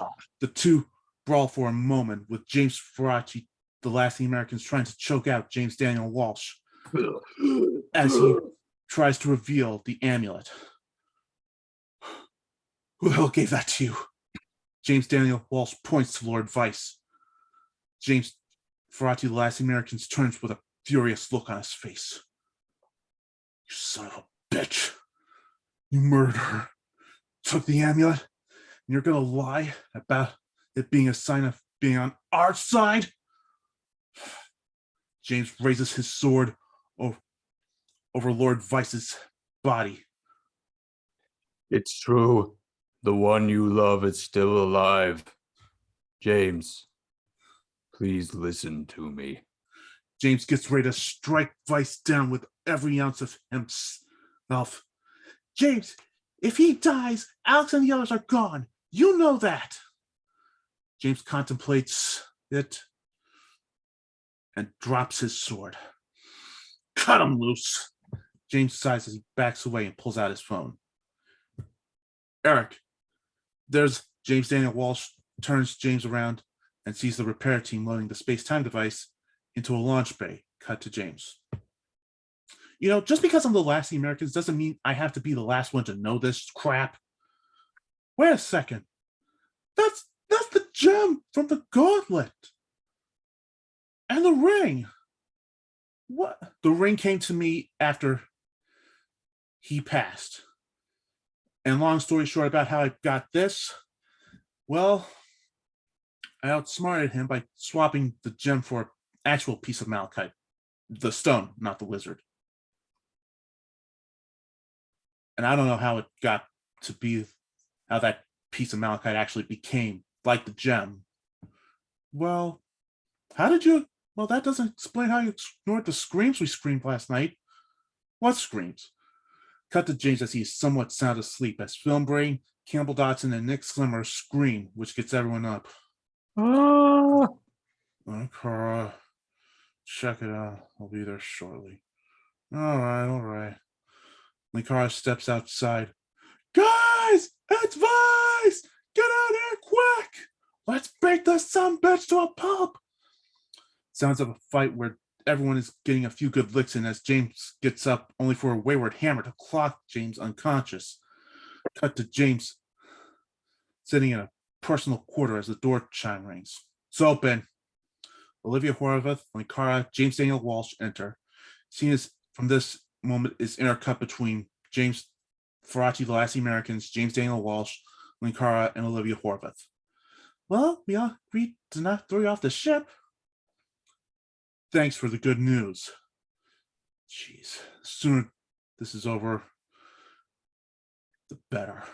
S1: the two brawl for a moment, with James Faraci, the last of the Americans, trying to choke out James Daniel Walsh as he tries to reveal the amulet. Who the hell gave that to you? James Daniel Walsh points to Lord Vice. James Faraci, the last of the Americans, turns with a furious look on his face. You son of a bitch. You murderer. Took the amulet, and you're gonna lie about it being a sign of being on our side? James raises his sword over Lord Vice's body.
S2: It's true. The one you love is still alive. James, please listen to me.
S1: James gets ready to strike Vice down with every ounce of himself. James, if he dies, Alex and the others are gone. You know that. James contemplates it and drops his sword. cut him loose. James sighs as he backs away and pulls out his phone. Eric, there's James Daniel Walsh turns James around and sees the repair team loading the space-time device into a launch bay. Cut to James. You know, just because I'm the last of the Americans doesn't mean I have to be the last one to know this crap. Wait a second. That's the gem from the gauntlet. And the ring. What? The ring came to me after he passed. And long story short about how I got this, well, I outsmarted him by swapping the gem for an actual piece of malachite. The stone, not the lizard. And I don't know how it got to be, how that piece of malachite actually became like the gem. Well, how did you? Well, that doesn't explain how you ignored the screams we screamed last night. What screams? Cut to James as he is somewhat sound asleep as Film Brain, Campbell Dotson, and Nick Slimmer scream, which gets everyone up.
S2: Oh,
S1: Cara, check it out. I'll be there shortly. All right. Linkara steps outside. Guys, it's Vice! Get out here quick! Let's beat this sumbitch to a pulp! Sounds of a fight where everyone is getting a few good licks in as James gets up, only for a wayward hammer to clock James unconscious. Cut to James sitting in a personal quarter as the door chime rings. It's open. Olivia Horvath, Linkara, James Daniel Walsh enter. Scene is from this moment is intercut between James Faraci, the Last Americans, James Daniel Walsh, Linkara, and Olivia Horvath. Well, we all agreed to not throw you off the ship. Thanks for the good news. Jeez, the sooner this is over, the better.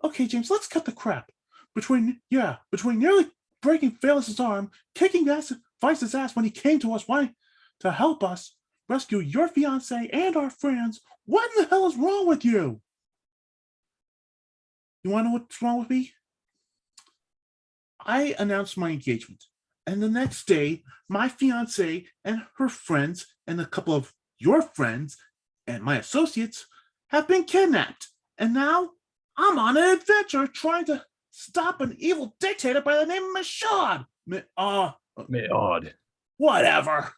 S1: Okay, James, let's cut the crap. Between nearly breaking Bayless's arm, kicking Vice's ass when he came to us wanting to help us rescue your fiance and our friends, what in the hell is wrong with you? You want to know what's wrong with me? I announced my engagement, and the next day, my fiance and her friends and a couple of your friends and my associates have been kidnapped. And now I'm on an adventure trying to stop an evil dictator by the name of Michaud.
S2: odd.
S1: Whatever.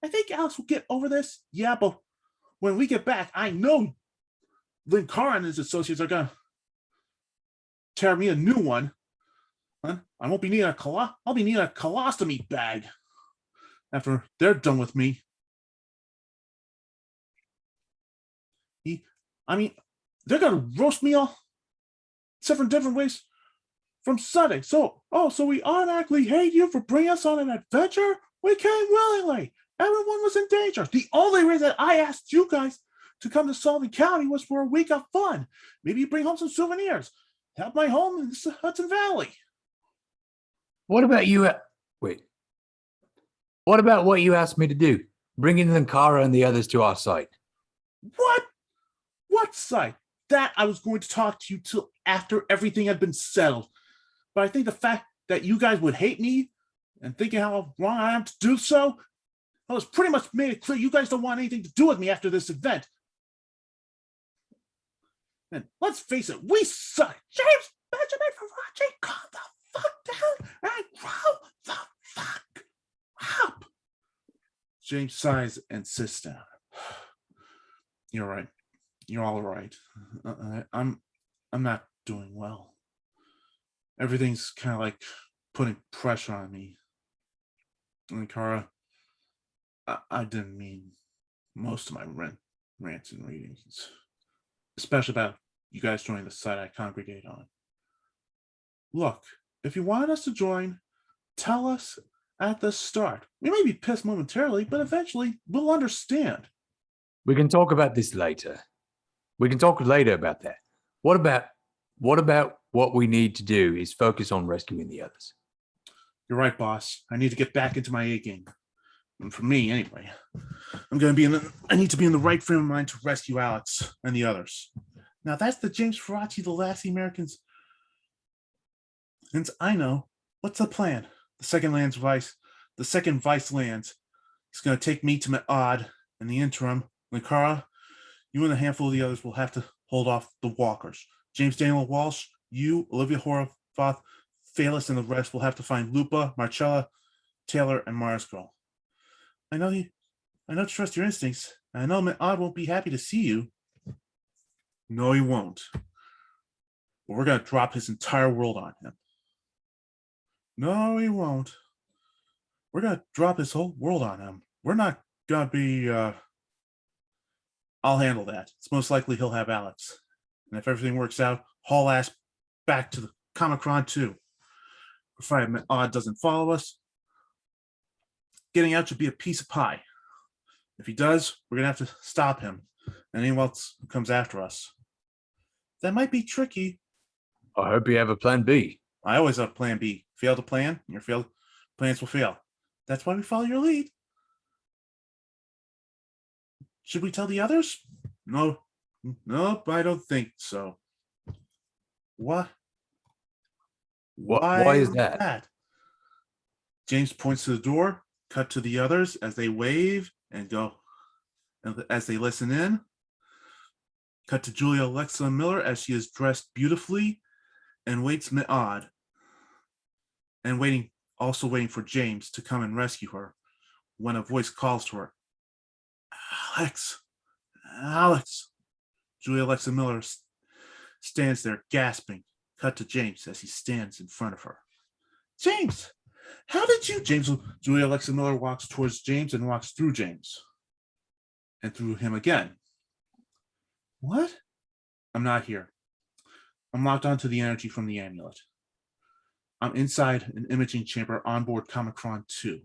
S1: I think Alex will get over this. Yeah, but when we get back, I know Linkara and his associates are gonna tear me a new one. I won't be needing I'll be needing a colostomy bag after they're done with me. They're gonna roast me all several different ways from Sunday. So we automatically hate you for bringing us on an adventure? We came willingly. Everyone was in danger. The only reason I asked you guys to come to Sullivan County was for a week of fun. Maybe bring home some souvenirs. Help my home in the Hudson Valley.
S2: What about you? Wait. What about what you asked me to do? Bringing Linkara and the others to our site.
S1: What? What site? That I was going to talk to you till after everything had been settled. But I think the fact that you guys would hate me and thinking how wrong I am to do so, well, it's pretty much made it clear you guys don't want anything to do with me after this event. And let's face it, we suck. James Benjamin Faraci, calm the fuck down and grow the fuck up. James sighs and sits down. You're right. You're all right. I'm not doing well. Everything's kind of like putting pressure on me. And Cara, I didn't mean most of my rants and readings, especially about you guys joining the site I congregate on. Look, if you want us to join, tell us at the start. We may be pissed momentarily, but eventually we'll understand.
S2: We can talk about this later. We can talk later about that. What about what we need to do is focus on rescuing the others?
S1: You're right, boss. I need to get back into my A game. And for me, anyway. I need to be in the right frame of mind to rescue Alex and the others. Now that's the James Faraci, the Last Americans. And I know. What's the plan? The second Vice lands. He's going to take me to Odd. In the interim, Linkara, you and a handful of the others will have to hold off the walkers. James Daniel Walsh, you, Olivia Horvath, Phalis, and the rest will have to find Lupa, Marcella, Taylor, and Mars Girl. I know to trust your instincts. I know Odd won't be happy to see you. No, he won't. But we're going to drop his entire world on him. No, he won't. We're going to drop his whole world on him. We're not going to be, I'll handle that. It's most likely he'll have Alex. And if everything works out, haul ass back to the Comicron too. Provided Odd doesn't follow us, getting out should be a piece of pie. If he does, we're going to have to stop him and anyone else who comes after us. That might be tricky.
S2: I hope you have a plan B.
S1: I always have plan B. Fail to plan, your plans will fail. That's why we follow your lead. Should we tell the others? No, nope, I don't think so. What?
S2: Why is that?
S1: James points to the door, cut to the others as they wave and go, and as they listen in. Cut to Julia Alexa Miller as she is dressed beautifully and waits Odd. And also waiting for James to come and rescue her when a voice calls to her. Alex. Julia Alexa Miller stands there gasping. Cut to James as he stands in front of her. James, how did you? Julia Alexa Miller walks towards James and walks through James. And through him again. What? I'm not here. I'm locked onto the energy from the amulet. I'm inside an imaging chamber on board Comicron 2.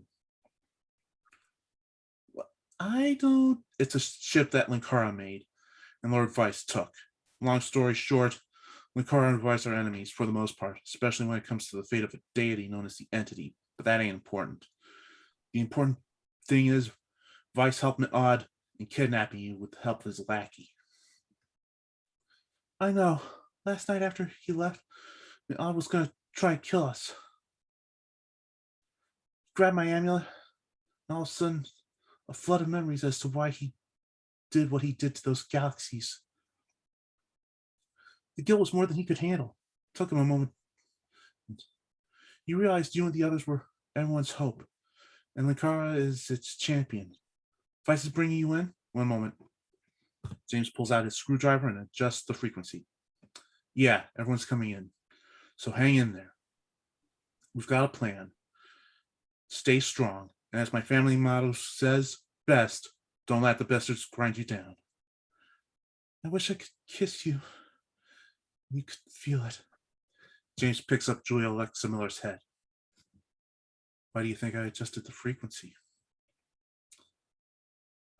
S1: It's a ship that Linkara made and Lord Vice took. Long story short, Linkara and Vice are enemies for the most part, especially when it comes to the fate of a deity known as the Entity, but that ain't important. The important thing is Vice helped Odd in kidnapping you with the help of his lackey. I know. Last night after he left, Odd was going to try and kill us. Grab my amulet, and all of a sudden, a flood of memories as to why he did what he did to those galaxies. The guilt was more than he could handle. It took him a moment. He realized you and the others were everyone's hope, and Linkara is its champion. Vice is bringing you in. One moment. James pulls out his screwdriver and adjusts the frequency. Yeah, everyone's coming in. So hang in there. We've got a plan. Stay strong. And as my family motto says, best, don't let the bastards grind you down. I wish I could kiss you. You could feel it. James picks up Julia Alexa Miller's head. Why do you think I adjusted the frequency?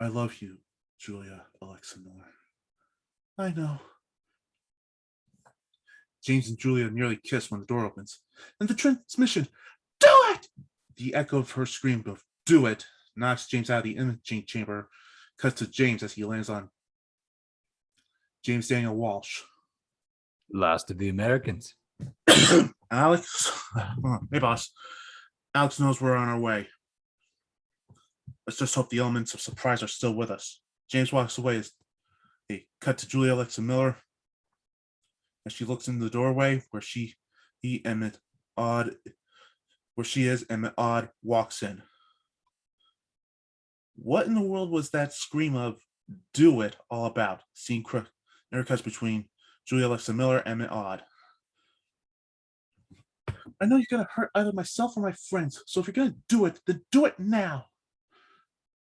S1: I love you, Julia Alexa Miller. I know. James and Julia nearly kiss when the door opens. And the transmission, do it! The echo of her scream of do it knocks James out of the imaging chamber, cuts to James as he lands on James Daniel Walsh.
S2: Last of the Americans.
S1: Alex, hey boss. Alex knows we're on our way. Let's just hope the elements of surprise are still with us. James walks away as they cut to Julia Alexa Miller as she looks in the doorway where she is, and Odd walks in. What in the world was that scream of "do it" all about? Scene cuts between Julia Alexa Miller and Odd. I know you're gonna hurt either myself or my friends, so if you're gonna do it, then do it now.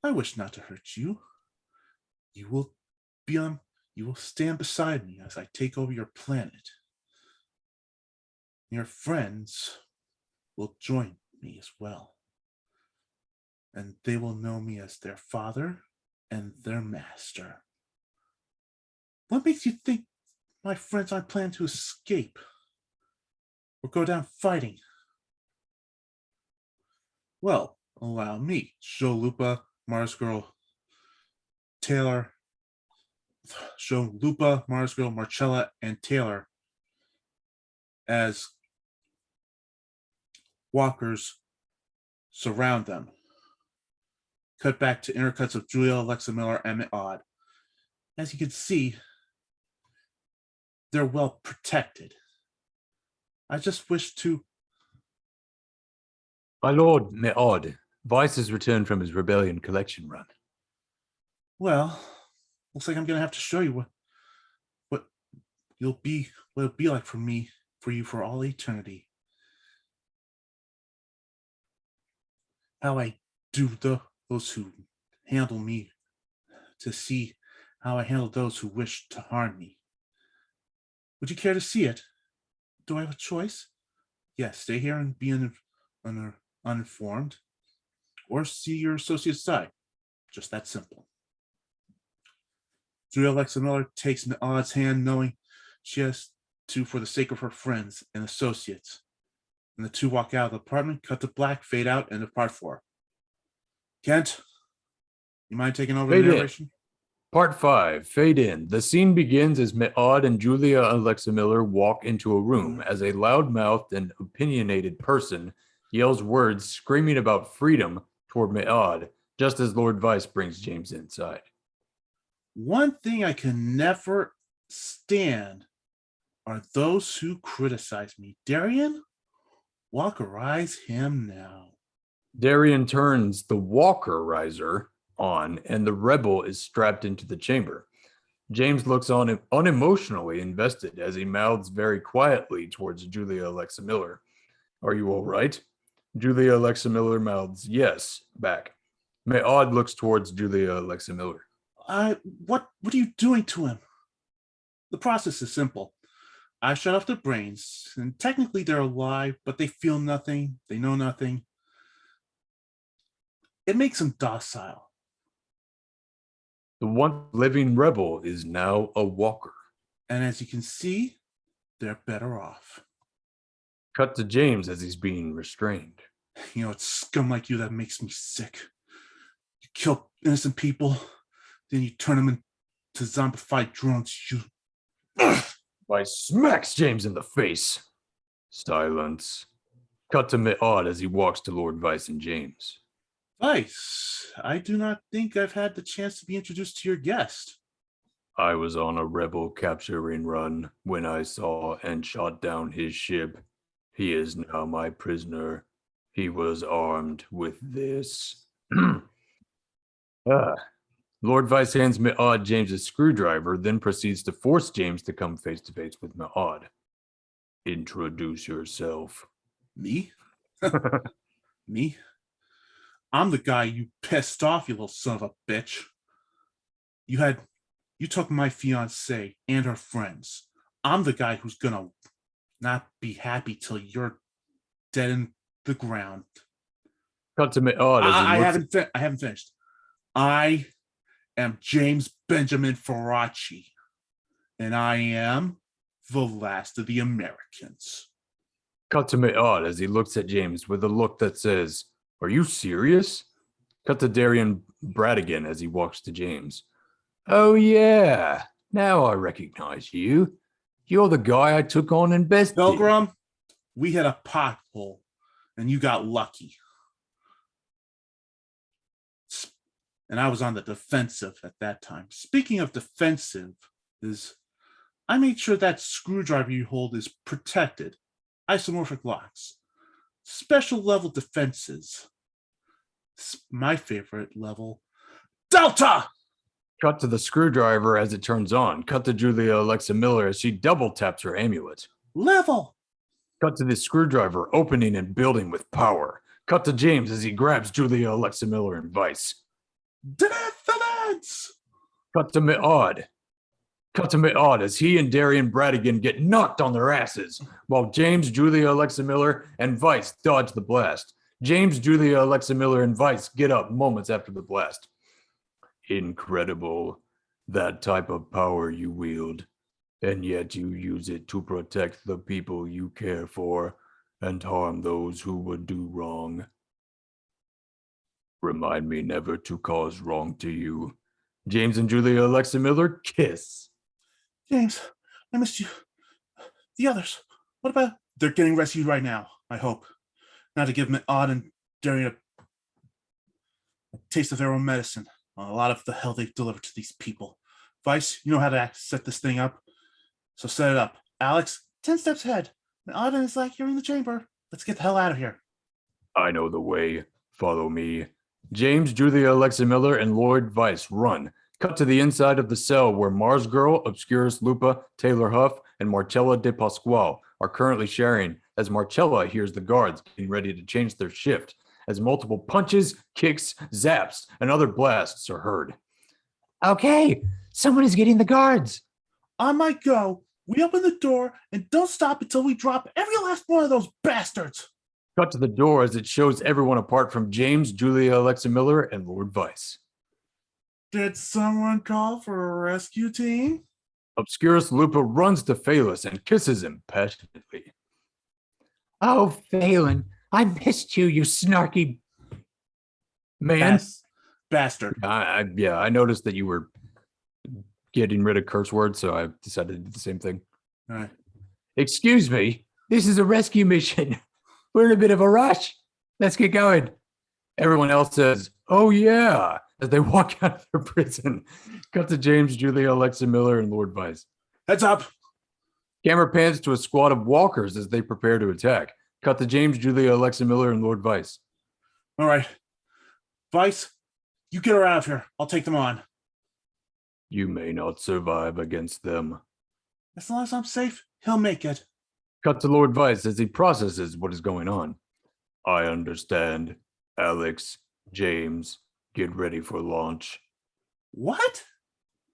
S1: I wish not to hurt you. You will stand beside me as I take over your planet. Your friends will join me as well. And they will know me as their father and their master. What makes you think my friends aren't planning to escape or go down fighting? Well, allow me. Show Lupa, Mars Girl, Taylor. Show Lupa, Mars Girl, Marcella, and Taylor as walkers surround them. cut back to intercuts of Julia, Alexa Miller, and Odd. As you can see, they're well protected. I just wish to.
S2: My lord, Me'od, Vice has returned from his rebellion collection run.
S1: Well, looks like I'm gonna have to show you what it'll be like for you for all eternity. How I do those who handle me, to see how I handle those who wish to harm me. Would you care to see it? Do I have a choice? Yes, stay here and be uninformed, or see your associates die. Just that simple. Julia Alexa Miller takes Odd's hand, knowing she has to for the sake of her friends and associates. And the two walk out of the apartment, cut to black, fade out, end of part 4. Kent, you mind taking over
S2: Fade
S1: the
S2: in.
S1: narration?
S2: Part 5, fade in. The scene begins as Me'od and Julia Alexa Miller walk into a room as a loud-mouthed and opinionated person yells words screaming about freedom toward Me'od, just as Lord Vice brings James inside.
S1: One thing I can never stand are those who criticize me. Darian, walkerize him now.
S2: Darian turns the Walker Riser on, and the rebel is strapped into the chamber. James looks on unemotionally invested as he mouths very quietly towards Julia Alexa Miller. Are you all right? Julia Alexa Miller mouths yes back. Me'od looks towards Julia Alexa Miller.
S1: What are you doing to him? The process is simple. I shut off their brains, and technically they're alive, but they feel nothing, they know nothing. It makes them docile.
S2: The once living rebel is now a walker.
S1: And as you can see, they're better off.
S2: Cut to James as he's being restrained.
S1: You know, it's scum like you that makes me sick. You kill innocent people, then you turn them into zombified drones.
S2: Vice smacks James in the face. Silence. Cut to Me'od as he walks to Lord Vice and James.
S1: Vice, I do not think I've had the chance to be introduced to your guest.
S2: I was on a rebel capturing run when I saw and shot down his ship. He is now my prisoner. He was armed with this. Lord Vice hands Me'od James's screwdriver, then proceeds to force James to come face to face with Me'od. Introduce yourself.
S1: Me? Me? I'm the guy you pissed off, you little son of a bitch. You took my fiancée and her friends. I'm the guy who's gonna not be happy till you're dead in the ground.
S2: Cut to Me'od as
S1: I haven't finished. I am James Benjamin Faraci, and I am the last of the Americans.
S2: Cut to Me'od as he looks at James with a look that says, "Are you serious?" Cut to Darian Bradigan as he walks to James. "Oh yeah, now I recognize you. You're the guy I took on in Best Deal."
S1: Pilgrim, we hit a pothole, and you got lucky. And I was on the defensive at that time. Speaking of defensive, I made sure that screwdriver you hold is protected. Isomorphic locks. Special level defenses. My favorite level, Delta!
S2: Cut to the screwdriver as it turns on. Cut to Julia Alexa Miller as she double taps her amulet.
S1: Level!
S2: Cut to the screwdriver opening and building with power. Cut to James as he grabs Julia Alexa Miller and Vice.
S1: Defense!
S2: Cut to Me'od. Cut to Me'od as he and Darian Bradigan get knocked on their asses, while James, Julia Alexa Miller, and Vice dodge the blast. James, Julia Alexa Miller, and Vice get up moments after the blast. Incredible, that type of power you wield, and yet you use it to protect the people you care for and harm those who would do wrong. Remind me never to cause wrong to you. James and Julia Alexa Miller kiss.
S1: James, I missed you. The others, what about? They're getting rescued right now, I hope. Not to give Odd and Darian taste of their own medicine. A lot of the hell they've delivered to these people. Vice, you know how to set this thing up. So set it up. Alex, 10 steps ahead. And Auden is like, you're in the chamber. Let's get the hell out of here.
S2: I know the way. Follow me. James, Julia, Alexa Miller, and Lloyd Weiss run. Cut to the inside of the cell where Mars Girl, Obscurus Lupa, Taylor Huff, and Marcella de Pasquale are currently sharing as Marcella hears the guards getting ready to change their shift as multiple punches, kicks, zaps, and other blasts are heard.
S3: Okay, someone is getting the guards.
S1: On my go, we open the door and don't stop until we drop every last one of those bastards.
S2: Cut to the door as it shows everyone apart from James, Julia, Alexa Miller, and Lord Weiss.
S1: Did someone call for a rescue team?
S2: Obscurus Lupa runs to Phalus and kisses him passionately.
S3: Oh, Phelan, I missed you, you snarky man.
S1: Bastard.
S2: I noticed that you were getting rid of curse words, so I decided to do the same thing.
S1: All right.
S3: Excuse me, this is a rescue mission. We're in a bit of a rush. Let's get going.
S2: Everyone else says, oh yeah, as they walk out of their prison. Cut to James, Julia, Alexa Miller, and Lord Weiss.
S1: Heads up.
S2: Camera pans to a squad of walkers as they prepare to attack. Cut to James, Julia, Alexa Miller, and Lord Weiss.
S1: All right. Vice, you get her out of here. I'll take them on.
S2: You may not survive against them.
S1: As long as I'm safe, he'll make it.
S2: Cut to Lord Weiss as he processes what is going on. I understand. Alex, James, get ready for launch.
S1: What?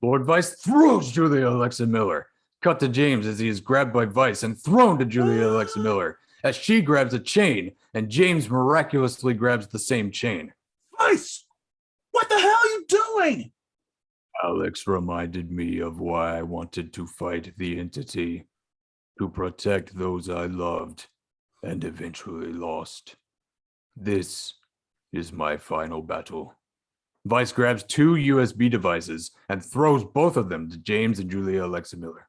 S2: Lord Weiss throws Julia Alexa Miller. Cut to James as he is grabbed by Weiss and thrown to Julia Alexa Miller as she grabs a chain and James miraculously grabs the same chain.
S1: Vice, what the hell are you doing?
S2: Alex reminded me of why I wanted to fight the entity, to protect those I loved and eventually lost. This is my final battle. Weiss grabs 2 USB devices and throws both of them to James and Julia Alexa Miller.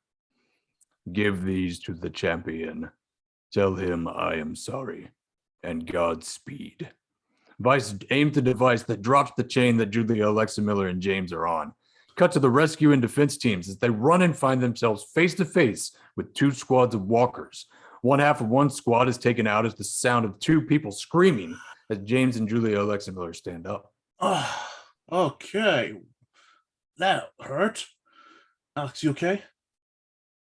S2: Give these to the champion. Tell him I am sorry, and Godspeed. Weiss aims the device that drops the chain that Julia Alexa Miller and James are on. Cut to the rescue and defense teams as they run and find themselves face to face with 2 squads of walkers. One half of one squad is taken out as the sound of 2 people screaming as James and Julia Alexa Miller stand up.
S1: Okay. That hurt. Alex, you okay?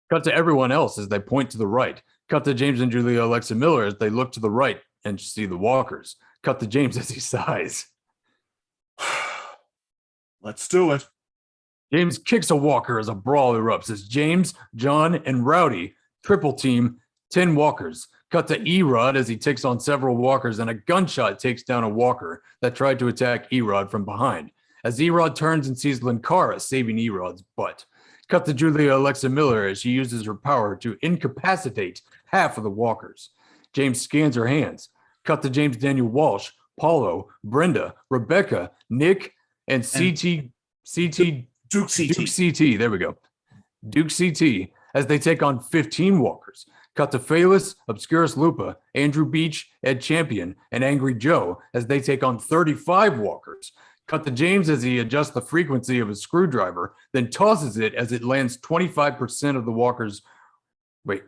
S2: Cut to everyone else as they point to the right. Cut to James and Julia Alexa Miller as they look to the right and see the walkers. Cut to James as he sighs.
S1: Let's do it.
S2: James kicks a walker as a brawl erupts as James, John, and Rowdy triple team 10 walkers. Cut to Erod as he takes on several walkers and a gunshot takes down a walker that tried to attack Erod from behind. As Erod turns and sees Linkara saving Erod's butt. Cut to Julia Alexa Miller as she uses her power to incapacitate half of the walkers. James scans her hands. Cut to James Daniel Walsh, Paulo, Brenda, Rebecca, Nick, and CT
S1: Duke CT.
S2: Duke CT, there we go. Duke CT as they take on 15 walkers. Cut to Phalus, Obscurus Lupa, Andrew Beach, Ed Champion, and Angry Joe as they take on 35 walkers. Cut to James as he adjusts the frequency of his screwdriver, then tosses it as it lands 25% of the walkers.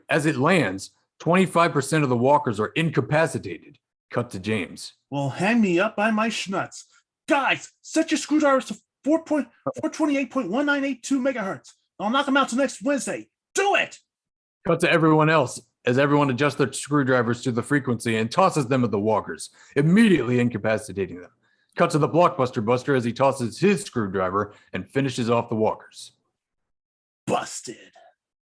S2: As it lands, 25% of the walkers are incapacitated. Cut to James.
S1: Well, hang me up by my schnutz. Guys, set your screwdrivers to 428.1982 megahertz. I'll knock them out till next Wednesday. Do it!
S2: Cut to everyone else as everyone adjusts their screwdrivers to the frequency and tosses them at the walkers, immediately incapacitating them. Cut to the Blockbuster Buster as he tosses his screwdriver and finishes off the walkers.
S1: Busted.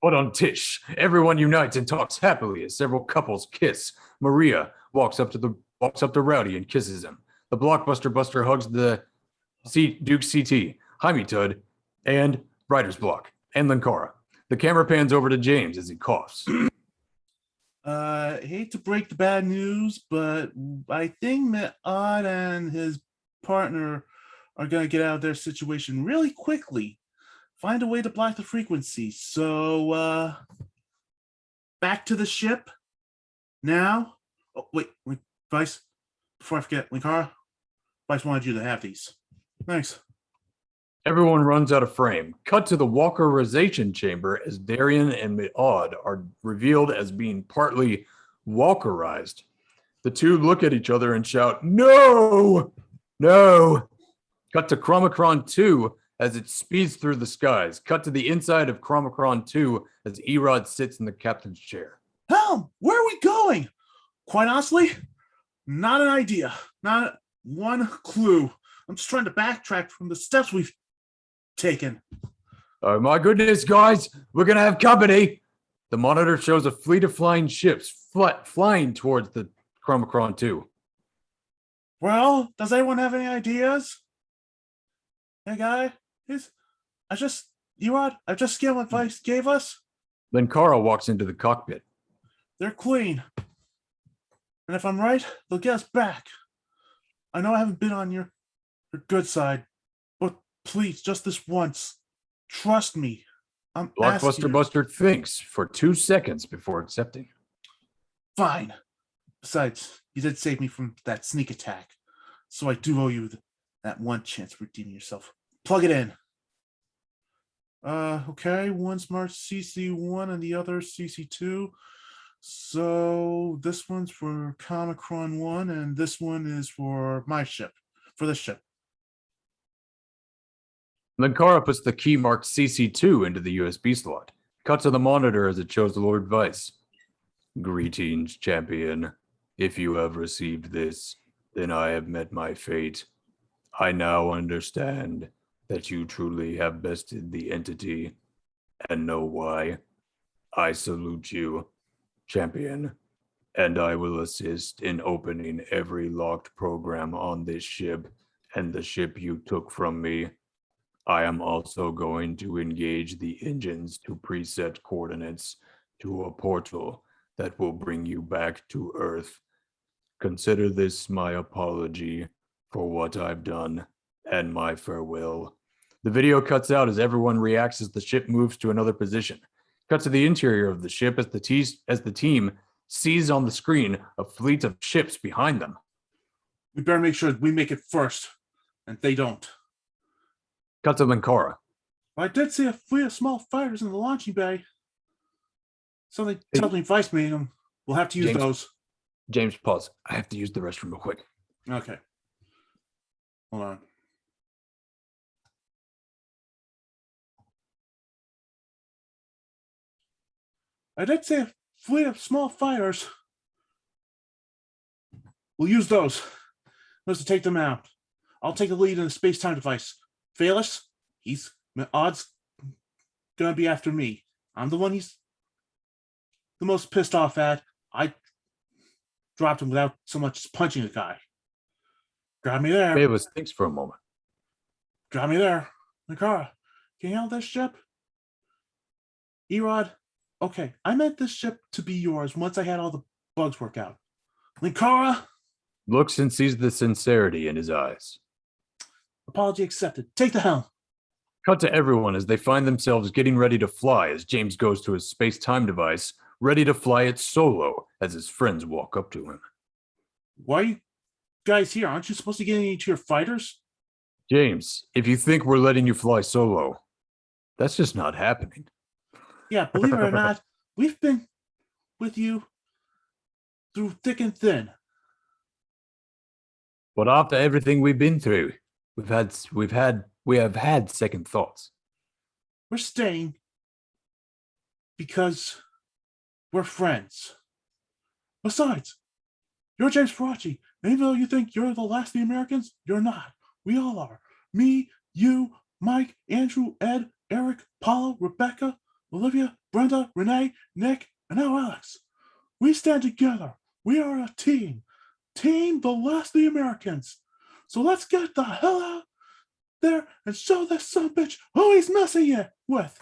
S2: But on Tish, everyone unites and talks happily as several couples kiss. Maria walks up to Rowdy and kisses him. The Blockbuster Buster hugs the Duke CT, Jaime Tud, and Writer's Block, and Linkara. The camera pans over to James as he coughs.
S1: Hate to break the bad news, but I think Odd and his partner are going to get out of their situation really quickly. Find a way to block the frequency. So, back to the ship now. Oh, wait, Vice, before I forget, Linkara, I just wanted you to have these. Thanks.
S2: Everyone runs out of frame. Cut to the walkerization chamber as Darian and Maud are revealed as being partly walkerized. The two look at each other and shout, "No! No!" Cut to Chromacron 2 as it speeds through the skies. Cut to the inside of Chromacron 2 as Erod sits in the captain's chair.
S1: Helm, where are we going? Quite honestly, not an idea. Not one clue. I'm just trying to backtrack from the steps we've taken.
S2: Oh my goodness, guys, we're going to have company. The monitor shows a fleet of flying ships flying towards the Chromacron 2.
S1: Well, does anyone have any ideas? Hey, guy, I just scanned what Vice gave us.
S2: Then Kara walks into the cockpit.
S1: They're clean. And if I'm right, they'll get us back. I know I haven't been on your good side, but please, just this once, trust me. I'm asking
S2: Blockbuster
S1: you.
S2: Buster thinks for 2 seconds before accepting.
S1: Fine. Besides, you did save me from that sneak attack, so I do owe you that one chance of redeeming yourself. Plug it in. Okay, one smart CC1 and the other CC2. So this one's for Comicron 1, and this one is for my ship, for this ship.
S2: Then Kara puts the key marked CC2 into the USB slot. Cut to the monitor as it shows Lord Vice. Greetings, champion. If you have received this, then I have met my fate. I now understand that you truly have bested the entity and know why. I salute you, champion, and I will assist in opening every locked program on this ship and the ship you took from me. I am also going to engage the engines to preset coordinates to a portal that will bring you back to Earth. Consider this my apology for what I've done and my farewell. The video cuts out as everyone reacts as the ship moves to another position. Cut to the interior of the ship as the team sees on the screen a fleet of ships behind them.
S1: We better make sure we make it first, and they don't.
S2: Cut to Linkara.
S1: I did see a fleet of small fighters in the launching bay. Something
S2: Hey.
S1: tells me Vice made them. We'll have to use
S2: James.
S1: those.
S2: James, pause. I have to use the restroom real quick.
S1: Okay. Hold on. I did say a fleet of small fighters. We'll use those. Those to take them out. I'll take the lead in the space-time device. Phaelus, Odd's gonna be after me. I'm the one he's the most pissed off at. I dropped him without so much as punching a guy. Grab me there.
S2: Bayless thinks for a moment.
S1: Grab me there. Linkara, can you handle this ship? Erod, okay, I meant this ship to be yours once I had all the bugs work out. Linkara,
S2: Looks and sees the sincerity in his eyes.
S1: apology accepted. Take the helm.
S2: Cut to everyone as they find themselves getting ready to fly as James goes to his space-time device, ready to fly it solo as his friends walk up to him.
S1: Why are you guys here? Aren't you supposed to get into your fighters?
S2: James, if you think we're letting you fly solo, that's just not happening.
S1: Yeah, believe it or not, we've been with you through thick and thin.
S2: But after everything we've been through, we have had second thoughts.
S1: We're staying because we're friends. Besides, you're James Faraci, and even though you think you're the last of the Americans, you're not. We all are. Me, you, Mike, Andrew, Ed, Eric, Paula, Rebecca, Olivia, Brenda, Renee, Nick, and now Alex. We stand together. We are a team. Team the last of the Americans. So let's get the hell out there and show this son of a bitch who he's messing it with.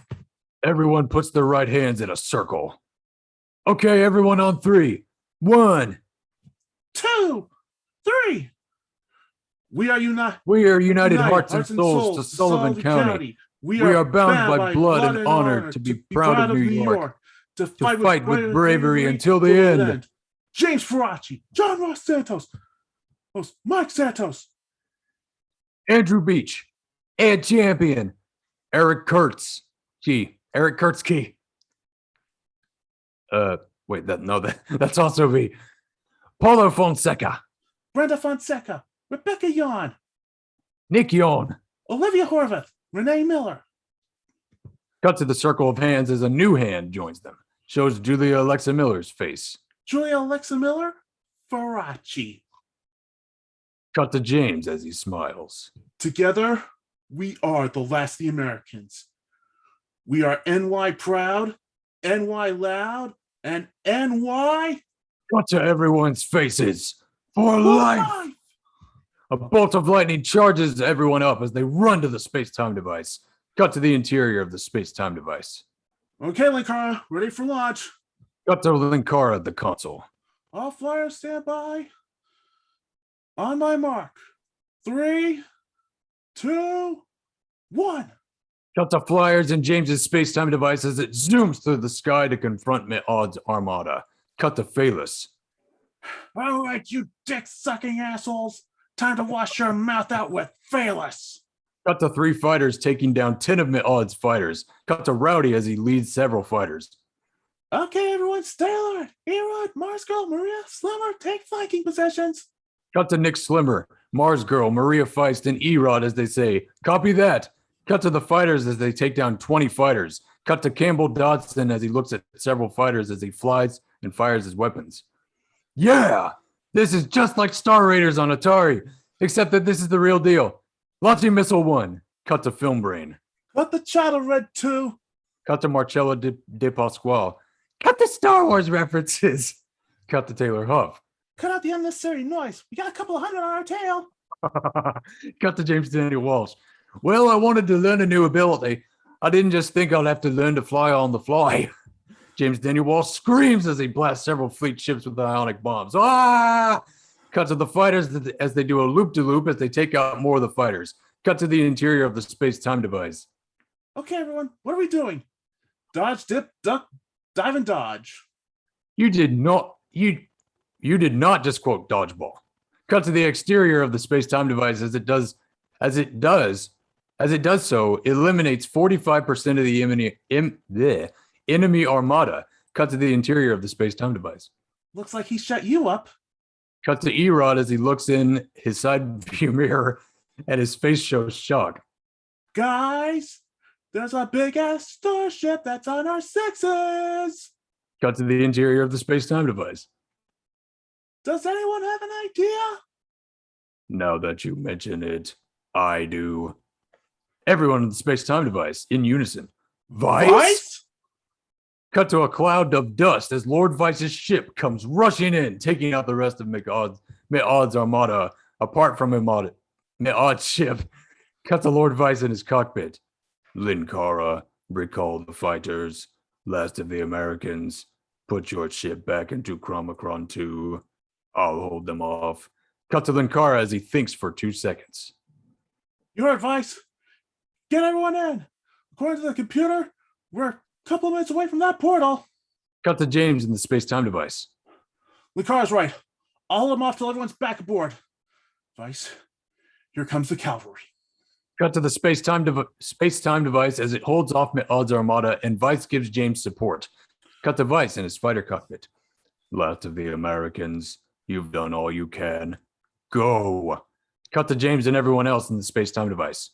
S2: Everyone puts their right hands in a circle. Okay, everyone on 3. 1.
S1: 2, 3. We are united.
S2: We are united hearts and souls to Sullivan County. We are bound by blood and honor to be proud of New York,
S1: to
S2: fight with bravery until the end.
S1: James Faraci, John Ross Santos, Mike Santos,
S2: Andrew Beach, Ed Champion, Eric Kurtz, Eric Kurtz Key. That's also me. Paulo Fonseca,
S1: Brenda Fonseca, Rebecca Yon,
S2: Nick Yon.
S1: Olivia Horvath, Renee Miller.
S2: Cut to the circle of hands as a new hand joins them. Shows Julia Alexa Miller's face.
S1: Julia Alexa Miller, Faraci.
S2: Cut to James as he smiles.
S1: Together, we are the Last the Americans. We are NY proud, NY loud, and NY
S2: Cut to everyone's faces. For life! A bolt of lightning charges everyone up as they run to the space-time device. Cut to the interior of the space-time device.
S1: Okay, Linkara, ready for launch.
S2: Cut to Linkara at the console.
S1: All flyers stand by. On my mark. 3, 2, 1.
S2: Cut to Flyers and James's space-time device as it zooms through the sky to confront Mi'od's armada. Cut to Phalus.
S1: All right, you dick-sucking assholes. Time to wash your mouth out with Phalus.
S2: Cut to 3 fighters taking down 10 of Mi'od's fighters. Cut to Rowdy as he leads several fighters.
S1: Okay, everyone, Stellar, Erod, Mars Girl, Maria, Slimmer, take flanking positions.
S2: Cut to Nick Slimmer, Mars Girl, Maria Feist, and Erod as they say, copy that. Cut to the fighters as they take down 20 fighters. Cut to Campbell Dodson as he looks at several fighters as he flies and fires his weapons. Yeah, this is just like Star Raiders on Atari, except that this is the real deal. Launching Missile 1. Cut to Film Brain.
S1: Cut the Shadow Red 2.
S2: Cut to Marcello de Pasquale. Cut the Star Wars references. Cut to Taylor Huff.
S1: Cut out the unnecessary noise. We got a couple of hundred on our tail.
S2: Cut to James Daniel Walsh. Well, I wanted to learn a new ability. I didn't just think I'd have to learn to fly on the fly. James Daniel Walsh screams as he blasts several fleet ships with ionic bombs. Ah! Cut to the fighters as they do a loop-de-loop as they take out more of the fighters. Cut to the interior of the space-time device.
S1: Okay, everyone, what are we doing? Dodge, dip, duck, dive, and dodge.
S2: You did not just quote dodgeball. Cut to the exterior of the space-time device as it does so, eliminates 45% of the enemy armada. Cut to the interior of the space-time device.
S1: Looks like he shut you up.
S2: Cut to Erod as he looks in his side view mirror and his face shows shock.
S1: Guys, there's a big-ass starship that's on our sixes.
S2: Cut to the interior of the space-time device.
S1: Does anyone have an idea?
S2: Now that you mention it, I do. Everyone in the space-time device, in unison. Vice? Cut to a cloud of dust as Lord Vice's ship comes rushing in, taking out the rest of Mi'od's armada, apart from Mi'od's ship. Cut to Lord Vice in his cockpit. Linkara, recall the fighters. Last of the Americans. Put your ship back into Chromacron 2. I'll hold them off. Cut to Linkara as he thinks for 2 seconds.
S1: Your advice? Get everyone in. According to the computer, we're a couple of minutes away from that portal.
S2: Cut to James in the space-time device.
S1: Linkara's right. I'll hold them off till everyone's back aboard. Vice, here comes the cavalry.
S2: Cut to the space-time device as it holds off Mi'od's armada and Vice gives James support. Cut to Vice in his fighter cockpit. Last of the Americans, you've done all you can. Go. Cut to James and everyone else in the space-time device.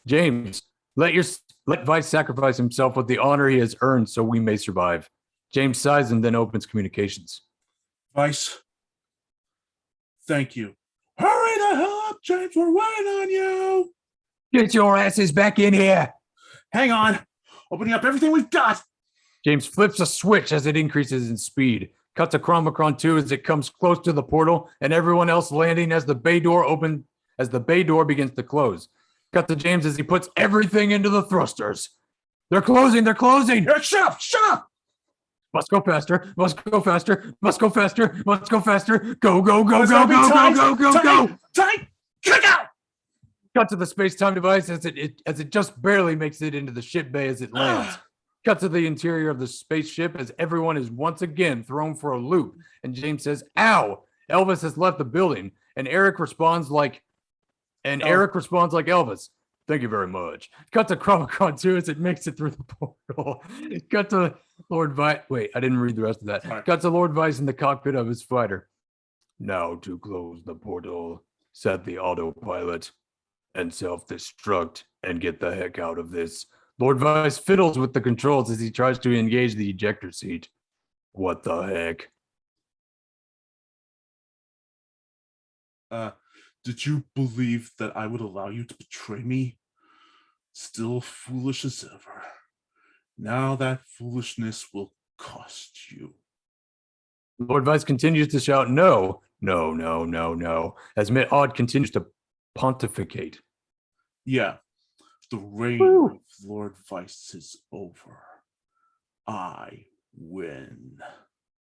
S2: James, let Vice sacrifice himself with the honor he has earned so we may survive. James sighs and then opens communications.
S1: Vice, thank you. Hurry the hell up, James. We're waiting on you.
S2: Get your asses back in here.
S1: Hang on. Opening up everything we've got.
S2: James flips a switch as it increases in speed. Cut to Chromacron 2 as it comes close to the portal and everyone else landing as the bay door begins to close. Cut to James as he puts everything into the thrusters. They're closing.
S1: Shut up.
S2: Must go faster. Must go faster. Go.
S1: Tight. Kick out.
S2: Cut to the space-time device as it just barely makes it into the ship bay as it lands. Cut to the interior of the spaceship as everyone is once again thrown for a loop. And James says, ow, Elvis has left the building. And Eric responds like, And
S1: Oh.
S2: Eric responds like Elvis. Thank you very much. Cut to Chromacron 2 as it makes it through the portal. Cut to Lord Vice. Wait, I didn't read the rest of that.
S1: Sorry.
S2: Cut to Lord Vice in the cockpit of his fighter. Now to close the portal, set the autopilot and self-destruct and get the heck out of this. Lord Vice fiddles with the controls as he tries to engage the ejector seat. What the heck?
S1: Did you believe that I would allow you to betray me? Still foolish as ever. Now that foolishness will cost you.
S2: Lord Vice continues to shout, no, no, no, no, no, as Mitt Odd continues to pontificate.
S1: Yeah, the reign
S2: Woo.
S1: of Lord Vice is over. I win.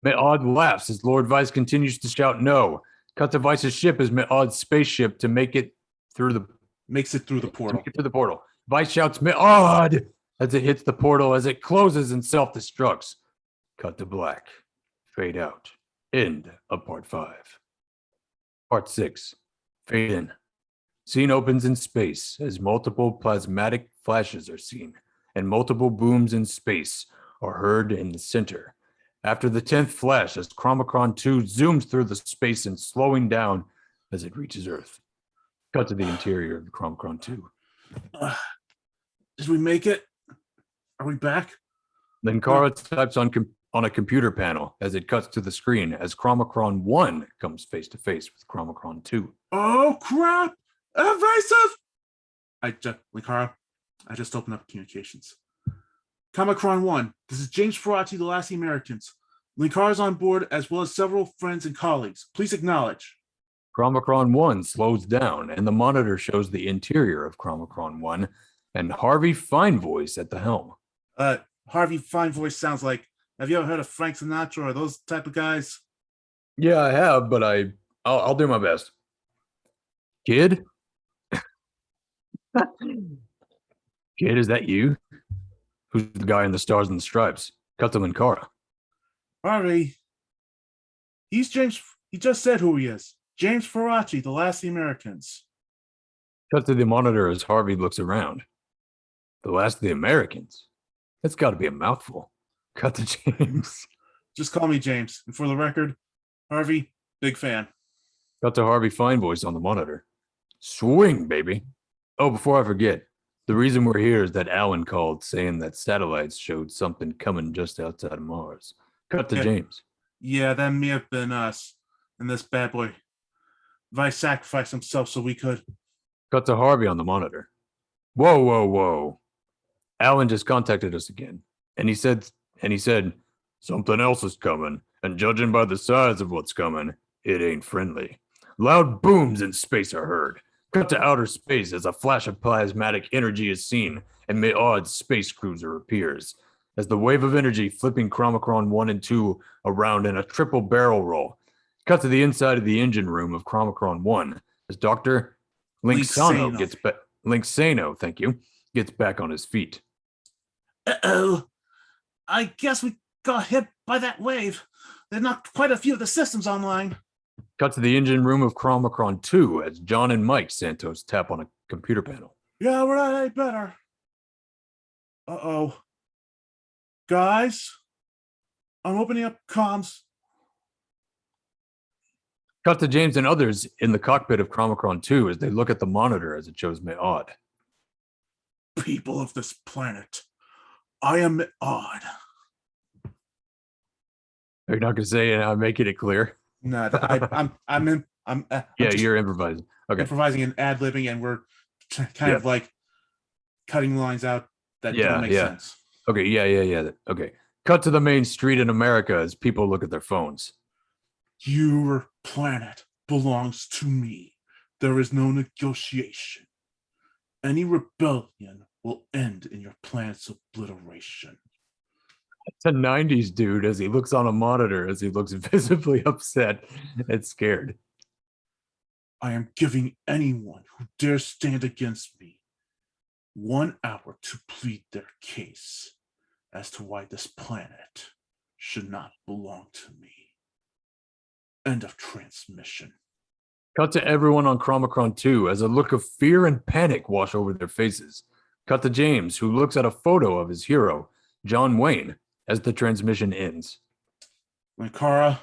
S2: Mitt Odd laughs as Lord Vice continues to shout, no. Cut to Vice's ship as Mitt Odd's spaceship to make it through the
S1: Makes it through the
S2: to
S1: portal.
S2: make it through the portal. Vice shouts, Mitt Odd, as it hits the portal as it closes and self-destructs. Cut to black. Fade out. End of part 5. Part 6. Fade in. Scene opens in space as multiple plasmatic flashes are seen, and multiple booms in space are heard in the center. After the 10th flash, as Chromacron 2 zooms through the space and slowing down as it reaches Earth. Cut to the interior of the Chromacron 2.
S1: Did we make it? Are we back?
S2: Then Kara types on a computer panel as it cuts to the screen as Chromacron 1 comes face to face with Chromacron 2.
S1: Oh crap! Evasive! Linkara, I just opened up communications. Comicron 1, this is James Ferrati, the Last Americans. Linkara's on board, as well as several friends and colleagues. Please acknowledge.
S2: Chromacron 1 slows down, and the monitor shows the interior of Chromacron 1 and Harvey Finevoice at the helm.
S1: Harvey Finevoice sounds like, have you ever heard of Frank Sinatra or those type of guys?
S2: Yeah, I have, but I'll do my best. Kid? Kid, is that you? Who's the guy in the Stars and the Stripes? Cut to Linkara.
S1: Harvey, he's James, he just said who he is. James Ferrati, the Last Americans.
S2: Cut to the monitor as Harvey looks around. The Last of the Americans? That's got to be a mouthful. Cut to James.
S1: Just call me James. And for the record, Harvey, big fan.
S2: Cut to Harvey Finevoice on the monitor. Swing, baby. Oh, before I forget, the reason we're here is that Alan called saying that satellites showed something coming just outside of Mars. Cut to James.
S1: Yeah, that may have been us and this bad boy. Vice sacrificed himself so we could.
S2: Cut to Harvey on the monitor. Whoa, whoa, whoa. Alan just contacted us again. And he said, something else is coming. And judging by the size of what's coming, it ain't friendly. Loud booms in space are heard. Cut to outer space as a flash of plasmatic energy is seen, and Mi'od's space cruiser appears. As the wave of energy flipping Chromacron 1 and 2 around in a triple barrel roll. Cut to the inside of the engine room of Chromacron 1 as Dr. Linksano gets back. Linksano, thank you, gets back on his feet.
S1: Uh-oh. I guess we got hit by that wave. There knocked quite a few of the systems online.
S2: Cut to the engine room of Chromacron 2 as John and Mike Santos tap on a computer panel.
S1: Yeah, right, better. Uh-oh. Guys, I'm opening up comms.
S2: Cut to James and others in the cockpit of Chromacron 2 as they look at the monitor as it shows Mi'od.
S1: People of this planet, I am Mi'od.
S2: Are you not going to say it? I'm making it clear.
S1: No, I'm
S2: You're improvising. Okay.
S1: Improvising and ad-libbing, and we're kind of like cutting lines out that don't make sense.
S2: Okay, yeah. Okay. Cut to the main street in America as people look at their phones.
S1: Your planet belongs to me. There is no negotiation. Any rebellion will end in your planet's obliteration.
S2: It's a 90s dude as he looks on a monitor as he looks visibly upset and scared.
S1: I am giving anyone who dares stand against me 1 hour to plead their case as to why this planet should not belong to me. End of transmission.
S2: Cut to everyone on Chromacron 2 as a look of fear and panic wash over their faces. Cut to James, who looks at a photo of his hero, John Wayne, as the transmission ends.
S1: Linkara,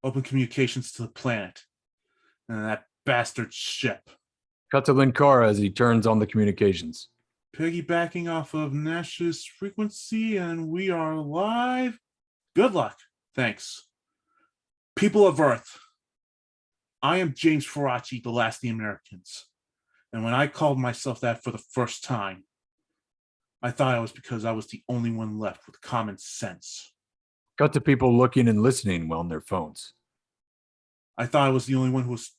S1: open communications to the planet and that bastard ship.
S2: Cut to Linkara as he turns on the communications.
S1: Piggybacking off of Nash's frequency, and we are live. Good luck. Thanks. People of Earth, I am James Faraci, the last of the Americans. And when I called myself that for the first time, I thought it was because I was the only one left with common sense.
S2: Cut to people looking and listening while on their phones.
S1: I thought I was the only one who was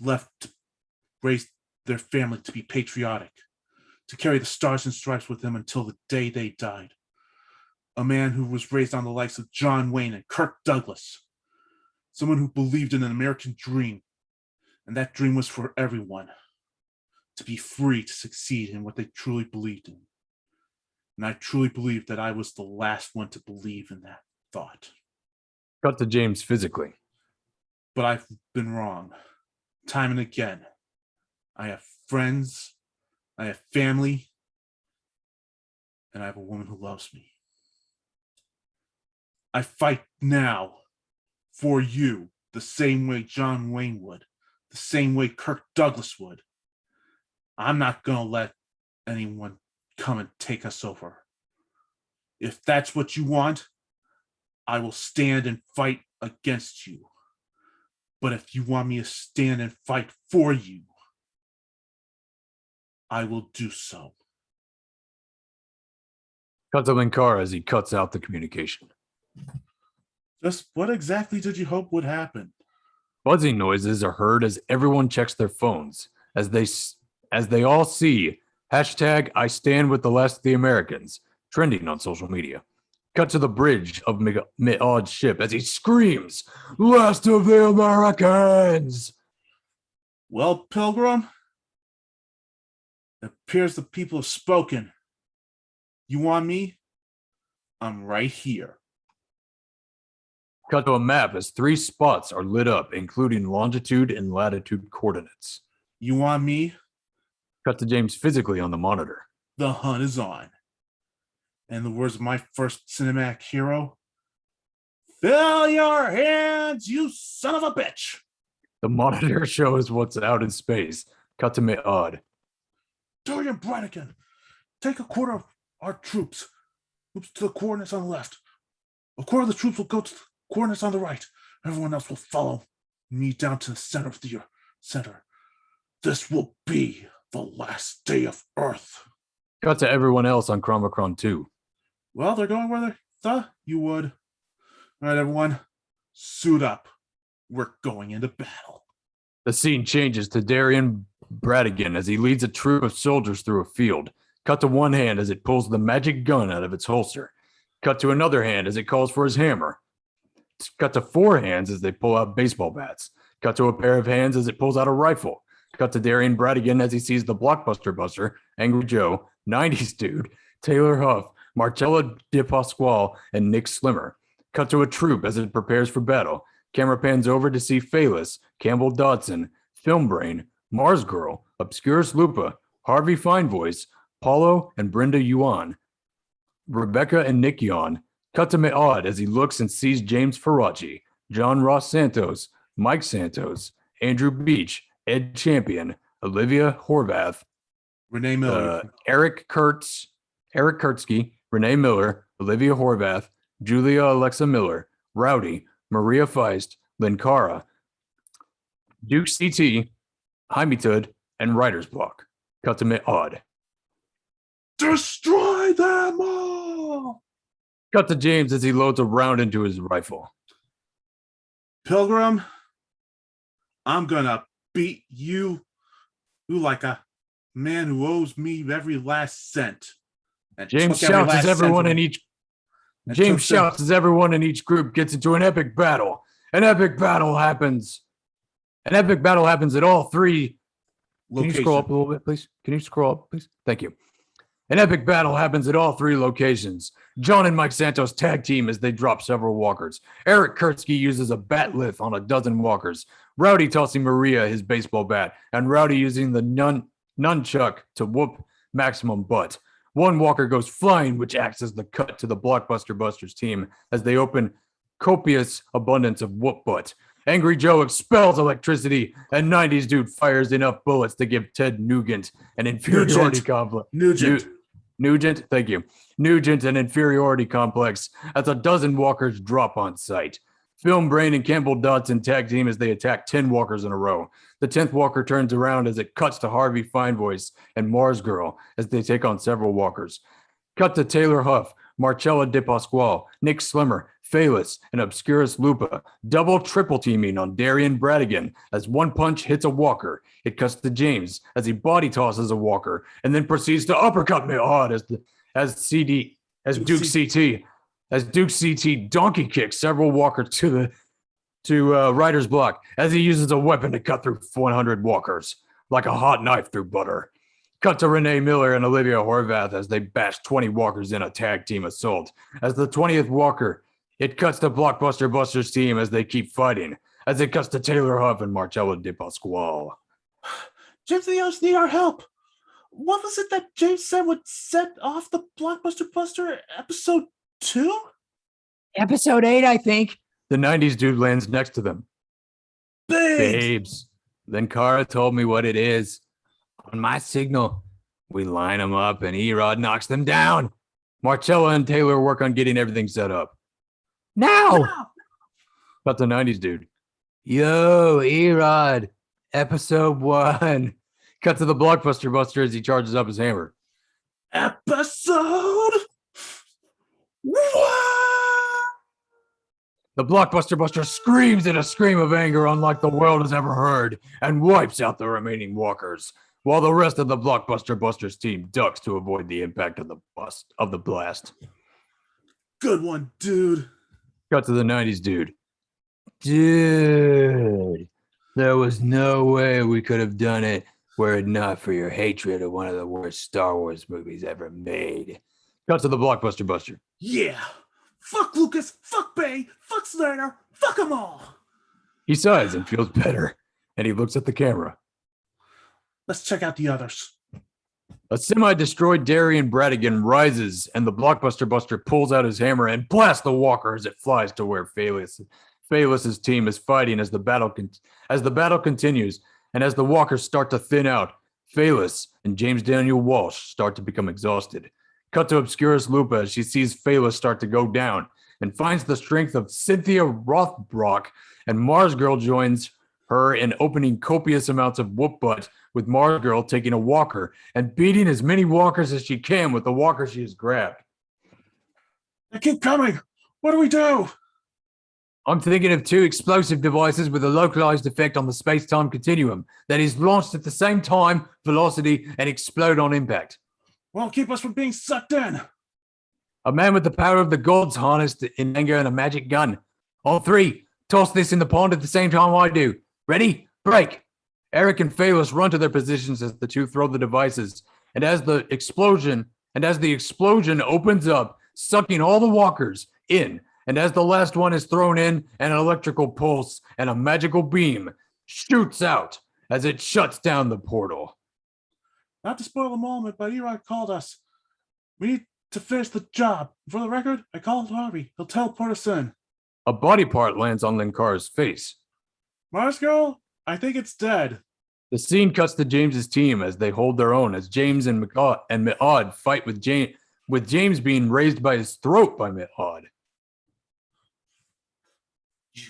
S1: left to raise their family to be patriotic, to carry the stars and stripes with them until the day they died. A man who was raised on the likes of John Wayne and Kirk Douglas. Someone who believed in an American dream, and that dream was for everyone, to be free to succeed in what they truly believed in. And I truly believed that I was the last one to believe in that thought.
S2: Cut to James physically.
S1: But I've been wrong, time and again. I have friends, I have family, and I have a woman who loves me. I fight now for you the same way John Wayne would, the same way Kirk Douglas would. I'm not going to let anyone come and take us over. If that's what you want, I will stand and fight against you. But if you want me to stand and fight for you, I will do so.
S2: Cut to Linkara as he cuts out the communication.
S1: Just what exactly did you hope would happen?
S2: Buzzing noises are heard as everyone checks their phones as they all see hashtag I stand with the last of the Americans trending on social media. Cut to the bridge of Mi'ad's ship as he screams, "Last of the Americans!"
S1: Well, Pilgrim, it appears the people have spoken. You want me? I'm right here.
S2: Cut to a map as 3 spots are lit up, including longitude and latitude coordinates.
S1: You want me?
S2: Cut to James physically on the monitor.
S1: The hunt is on. And the words of my first cinematic hero, fill your hands, you son of a bitch.
S2: The monitor shows what's out in space. Cut to Mi'ad.
S1: Dorian Brannigan, take a quarter of our troops to the coordinates on the left. A quarter of the troops will go to the coordinates on the right. Everyone else will follow me down to the center of the center. This will be the last day of Earth.
S2: Cut to everyone else on Chromacron 2.
S1: Well, they're going where they thought you would. All right, everyone, suit up. We're going into battle.
S2: The scene changes to Darian Bradigan as he leads a troop of soldiers through a field. Cut to one hand as it pulls the magic gun out of its holster. Cut to another hand as it calls for his hammer. Cut to 4 hands as they pull out baseball bats. Cut to a pair of hands as it pulls out a rifle. Cut to Darian Bradigan as he sees the Blockbuster Buster, Angry Joe, 90s Dude, Taylor Huff, Marcella De Pasquale, and Nick Slimmer. Cut to a troop as it prepares for battle. Camera pans over to see Phaelus, Campbell Dodson, Film Brain, Mars Girl, Obscurus Lupa, Harvey Finevoice, Paulo and Brenda Yuan, Rebecca and Nick Yuan. Cut to Mi'ad as he looks and sees James Faraci, John Ross Santos, Mike Santos, Andrew Beach, Ed Champion, Olivia Horvath,
S1: Renee Miller.
S2: Eric Kurtzky, Renee Miller, Olivia Horvath, Julia Alexa Miller, Rowdy, Maria Feist, Linkara, Duke CT, Jaime Tud, and Writer's Block. Cut to Mi'ad.
S1: Destroy them all!
S2: Cut to James as he loads a round into his rifle.
S1: Pilgrim, I'm gonna beat you like a man who owes me every last cent. And
S2: James
S1: took every
S2: shouts as
S1: last
S2: everyone
S1: cent
S2: in
S1: from-
S2: each
S1: and
S2: James
S1: took them-
S2: shouts as everyone in each group gets into an epic battle. An epic battle happens. An epic battle happens at all 3. Can you scroll up a little bit, please? Can you scroll up, please? Thank you. An epic battle happens at all three locations. John and Mike Santos tag team as they drop several walkers. Eric Kurtzky uses a bat lift on a dozen walkers. Rowdy tossing Maria his baseball bat, and Rowdy using the nunchuck to whoop Maximum butt. One walker goes flying, which acts as the cut to the Blockbuster Busters team as they open copious abundance of whoop butt. Angry Joe expels electricity, and 90s dude fires enough bullets to give Ted Nugent an inferiority complex. Nugent, thank you. Nugent an inferiority complex as a dozen walkers drop on sight. Film Brain and Campbell Dodson tag team as they attack 10 walkers in a row. The 10th walker turns around as it cuts to Harvey Finevoice and Mars Girl as they take on several walkers. Cut to Taylor Huff, Marcella De Pasquale, Nick Slimmer, Phaelus, and Obscurus Lupa, triple teaming on Darian Bradigan as one punch hits a walker. It cuts to James as he body tosses a walker and then proceeds to uppercut Mihad as Duke CT donkey kicks several walkers to Ryder's block as he uses a weapon to cut through 100 walkers like a hot knife through butter. Cut to Renee Miller and Olivia Horvath as they bash 20 walkers in a tag team assault. As the 20th walker, it cuts to Blockbuster Busters team as they keep fighting. As it cuts to Taylor Huff and Marcella De Pasquale.
S1: James and the others need our help. What was it that James said would set off the Blockbuster Buster episode 2?
S3: Episode 8, I think.
S2: The 90s dude lands next to them. Babes. Then Kara told me what it is. On my signal, we line them up and Erod knocks them down. Marcella and Taylor work on getting everything set up.
S3: Now!
S2: Cut the 90s dude.
S3: Yo, Erod, episode 1.
S2: Cut to the Blockbuster Buster as he charges up his hammer.
S1: Episode 1!
S2: The Blockbuster Buster screams in a scream of anger unlike the world has ever heard and wipes out the remaining walkers, while the rest of the Blockbuster Busters team ducks to avoid the impact of the blast.
S1: Good one, dude.
S2: Cut to the 90s dude.
S3: Dude, there was no way we could have done it were it not for your hatred of one of the worst Star Wars movies ever made.
S2: Cut to the Blockbuster Buster.
S1: Yeah. Fuck Lucas, fuck Bay, fuck Snyder, fuck them all.
S2: He sighs and feels better, and he looks at the camera.
S1: Let's check out the others.
S2: A semi-destroyed Darian Bradigan rises, and the Blockbuster Buster pulls out his hammer and blasts the walker as it flies to where Phaelus's team is fighting as the battle continues, and as the walkers start to thin out, Phaelus and James Daniel Walsh start to become exhausted. Cut to Obscurus Lupa as she sees Phaelus start to go down and finds the strength of Cynthia Rothbrock, and Mars Girl joins her in opening copious amounts of whoop butt, with Mars Girl taking a walker and beating as many walkers as she can with the walker she has grabbed.
S1: They keep coming. What do we do?
S3: I'm thinking of 2 explosive devices with a localized effect on the space-time continuum that is launched at the same time, velocity, and explode on impact.
S1: Won't keep us from being sucked in.
S3: A man with the power of the gods harnessed in anger and a magic gun. On 3, toss this in the pond at the same time I do. Ready? Break. Eric and Phaelus run to their positions as the 2 throw the devices, and as the explosion opens up, sucking all the walkers in, and as the last one is thrown in, an electrical pulse and a magical beam shoots out as it shuts down the portal.
S1: Not to spoil the moment, but Erod called us. We need to finish the job. For the record, I called Harvey. He'll teleport us in.
S2: A body part lands on Linkara's face.
S1: Mars Girl, I think it's dead.
S2: The scene cuts to James's team as they hold their own as James and Mihad fight with James being raised by his throat by Mihad.
S1: You,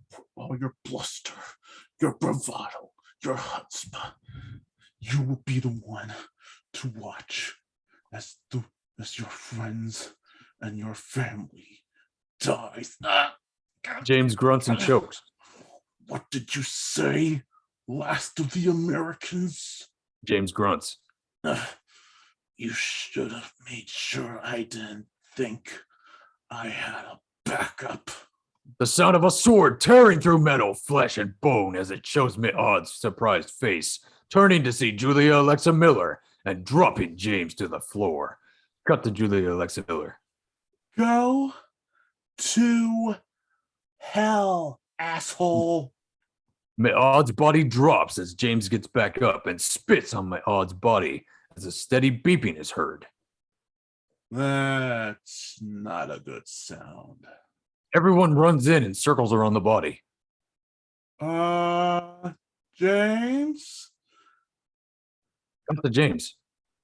S1: for all your bluster, your bravado, your chutzpah, you will be the one to watch as your friends and your family dies.
S2: James grunts and chokes.
S1: What did you say? Last of the Americans?
S2: James grunts.
S1: You should have made sure I didn't think I had a backup.
S2: The sound of a sword tearing through metal, flesh, and bone as it shows Mihad's surprised face, turning to see Julia Alexa Miller
S3: and dropping James to the floor. Cut to Julia Alexa Miller.
S1: Go to hell, asshole.
S3: Odd's body drops as James gets back up and spits on Odd's body as a steady beeping is heard.
S1: That's not a good sound.
S3: Everyone runs in and circles around the body.
S1: James?
S3: Cut to James.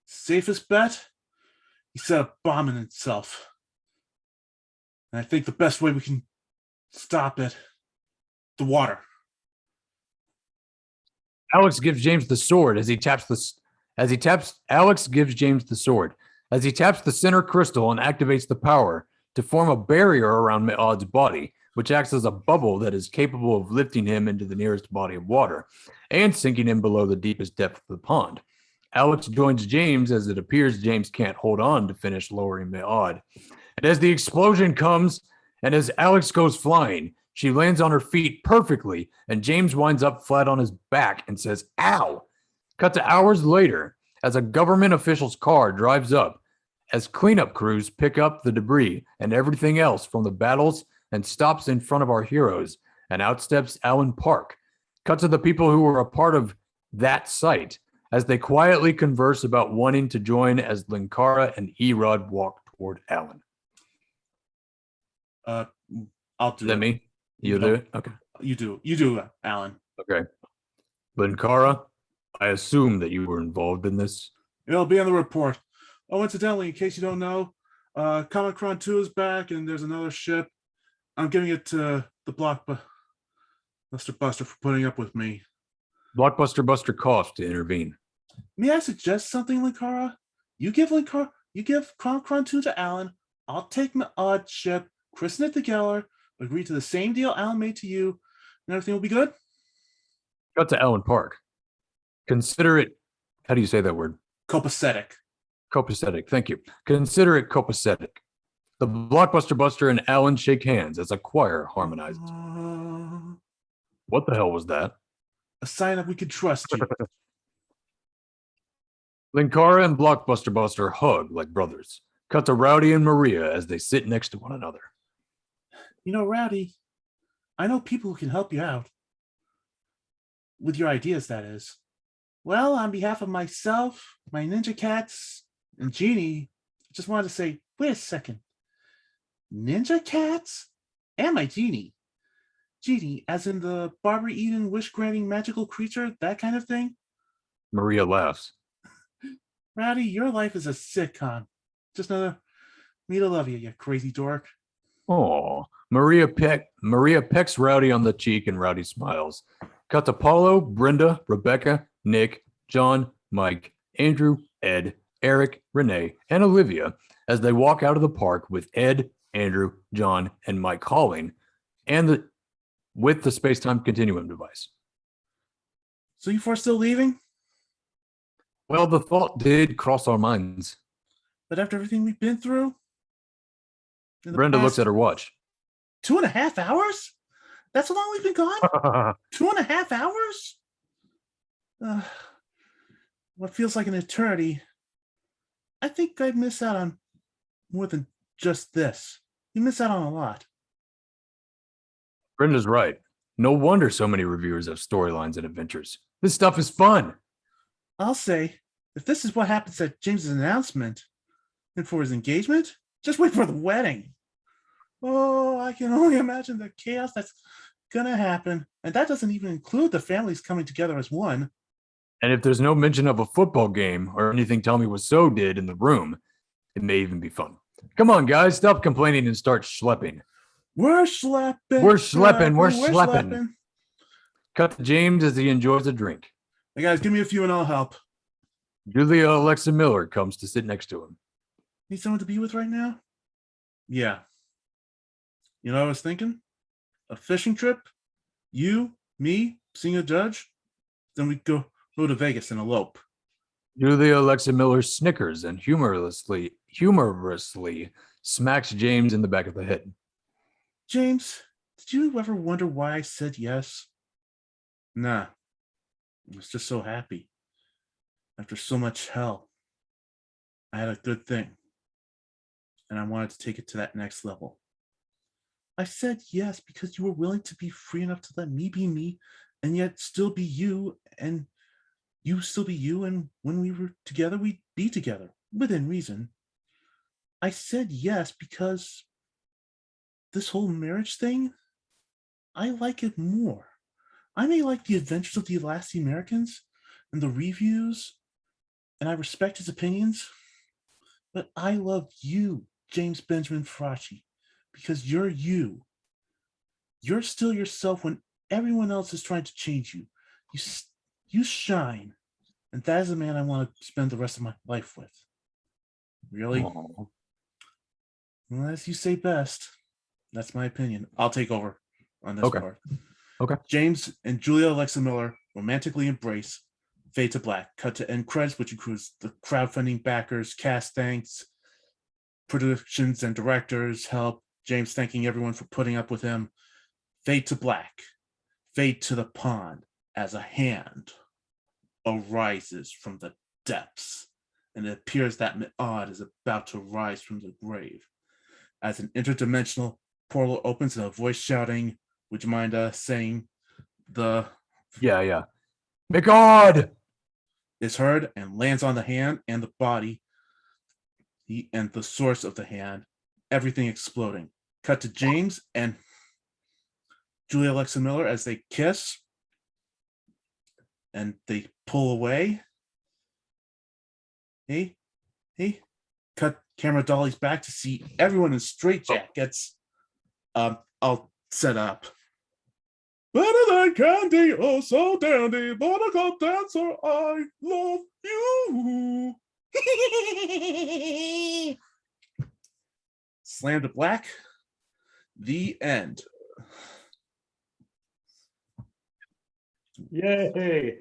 S1: Safest bet? He set a bomb in himself. And I think the best way we can stop it, the water.
S3: Alex gives James the sword Alex gives James the sword as he taps the center crystal and activates the power to form a barrier around Odd's body, which acts as a bubble that is capable of lifting him into the nearest body of water and sinking him below the deepest depth of the pond. Alex joins James as it appears James can't hold on to finish lowering Odd. And as the explosion comes and as Alex goes flying, she lands on her feet perfectly, and James winds up flat on his back and says, "Ow!" Cut to hours later as a government official's car drives up as cleanup crews pick up the debris and everything else from the battles and stops in front of our heroes, and out steps Alan Park. Cut to the people who were a part of that site as they quietly converse about wanting to join as Linkara and Erod walk toward Alan.
S1: I'll do
S3: Is that
S1: it.
S3: me? You'll do it? Okay.
S1: You do, Alan.
S3: Okay. Linkara, I assume that you were involved in this.
S1: It'll be on the report. Oh, incidentally, in case you don't know, Comic-Con 2 is back, and there's another ship. I'm giving it to the Blockbuster Buster for putting up with me.
S3: Blockbuster Buster coughed to intervene.
S1: May I suggest something, Linkara? You give Comic-Con 2 to Alan. I'll take my odd ship, christen it together, agree to the same deal Alan made to you, and everything will be good?
S3: Cut to Alan Park. Consider it, how do you say that word?
S1: Copacetic.
S3: Copacetic, thank you. Consider it copacetic. The Blockbuster Buster and Alan shake hands as a choir harmonizes. What the hell was that?
S1: A sign that we can trust you.
S3: Linkara and Blockbuster Buster hug like brothers. Cut to Rowdy and Maria as they sit next to one another.
S1: You know, Rowdy, I know people who can help you out. With your ideas, that is. Well, on behalf of myself, my Ninja Cats, and Jeannie, I just wanted to say, wait a second. Ninja Cats? And my Jeannie. Jeannie, as in the Barbara Eden wish-granting magical creature, that kind of thing?
S3: Maria laughs.
S1: Rowdy, your life is a sitcom. Just another me to love you, you crazy dork.
S3: Oh, Maria pecks Rowdy on the cheek and Rowdy smiles. Cut to Paulo, Brenda, Rebecca, Nick, John, Mike, Andrew, Ed, Eric, Renee, and Olivia as they walk out of the park with Ed, Andrew, John, and Mike calling, and with the space-time continuum device.
S1: So you four still leaving?
S3: Well, the thought did cross our minds.
S1: But after everything we've been through?
S3: Brenda looks at her watch.
S1: 2.5 hours? That's how long we've been gone? 2.5 hours? What feels like an eternity. I think I'd miss out on more than just this. You miss out on a lot.
S3: Brenda's right. No wonder so many reviewers have storylines and adventures. This stuff is fun.
S1: I'll say, if this is what happens at James's announcement and for his engagement, just wait for the wedding. Oh, I can only imagine the chaos that's gonna happen. And that doesn't even include the families coming together as one.
S3: And if there's no mention of a football game or anything Tommy Wiseau did in the room, it may even be fun. Come on, guys, stop complaining and start schlepping.
S1: We're schlepping.
S3: We're schlepping. Cut to James as he enjoys a drink.
S1: Hey guys, give me a few and I'll help.
S3: Julia Alexa Miller comes to sit next to him.
S1: Need someone to be with right now? Yeah. You know what I was thinking? A fishing trip? You, me, seeing a judge? Then we go to Vegas and elope.
S3: Julia Alexa Miller snickers and humorously smacks James in the back of the head.
S1: James, did you ever wonder why I said yes? Nah. I was just so happy. After so much hell, I had a good thing. And I wanted to take it to that next level. I said yes because you were willing to be free enough to let me be me and yet still be you, and you still be you. And when we were together, we'd be together within reason. I said yes because this whole marriage thing, I like it more. I may like the adventures of the last Americans and the reviews, and I respect his opinions, but I love you, James Benjamin Faraci, because you're you. You're still yourself when everyone else is trying to change you. You shine, and that is a man I want to spend the rest of my life with. Really?
S2: Aw.
S1: Well, as you say best. That's my opinion. I'll take over on this
S2: Okay.
S1: part.
S2: Okay.
S1: James and Julia Alexa Miller romantically embrace. Fade to black. Cut to end credits, which includes the crowdfunding backers, cast thanks, productions and directors help. James thanking everyone for putting up with him. Fade to black. Fade to the pond as a hand arises from the depths, and it appears that Maud is about to rise from the grave. As an interdimensional portal opens and a voice shouting, would you mind saying the
S2: Yeah. McGod!
S1: is heard and lands on the hand and the body, and the source of the hand, everything exploding. Cut to James and Julia Alexa Miller as they kiss and they pull away. Hey, cut camera dollies back to see everyone in straitjackets. I'll set up. Better than candy, oh so dandy, buttercup dancer, I love you. Slam to black. The end.
S4: Yay.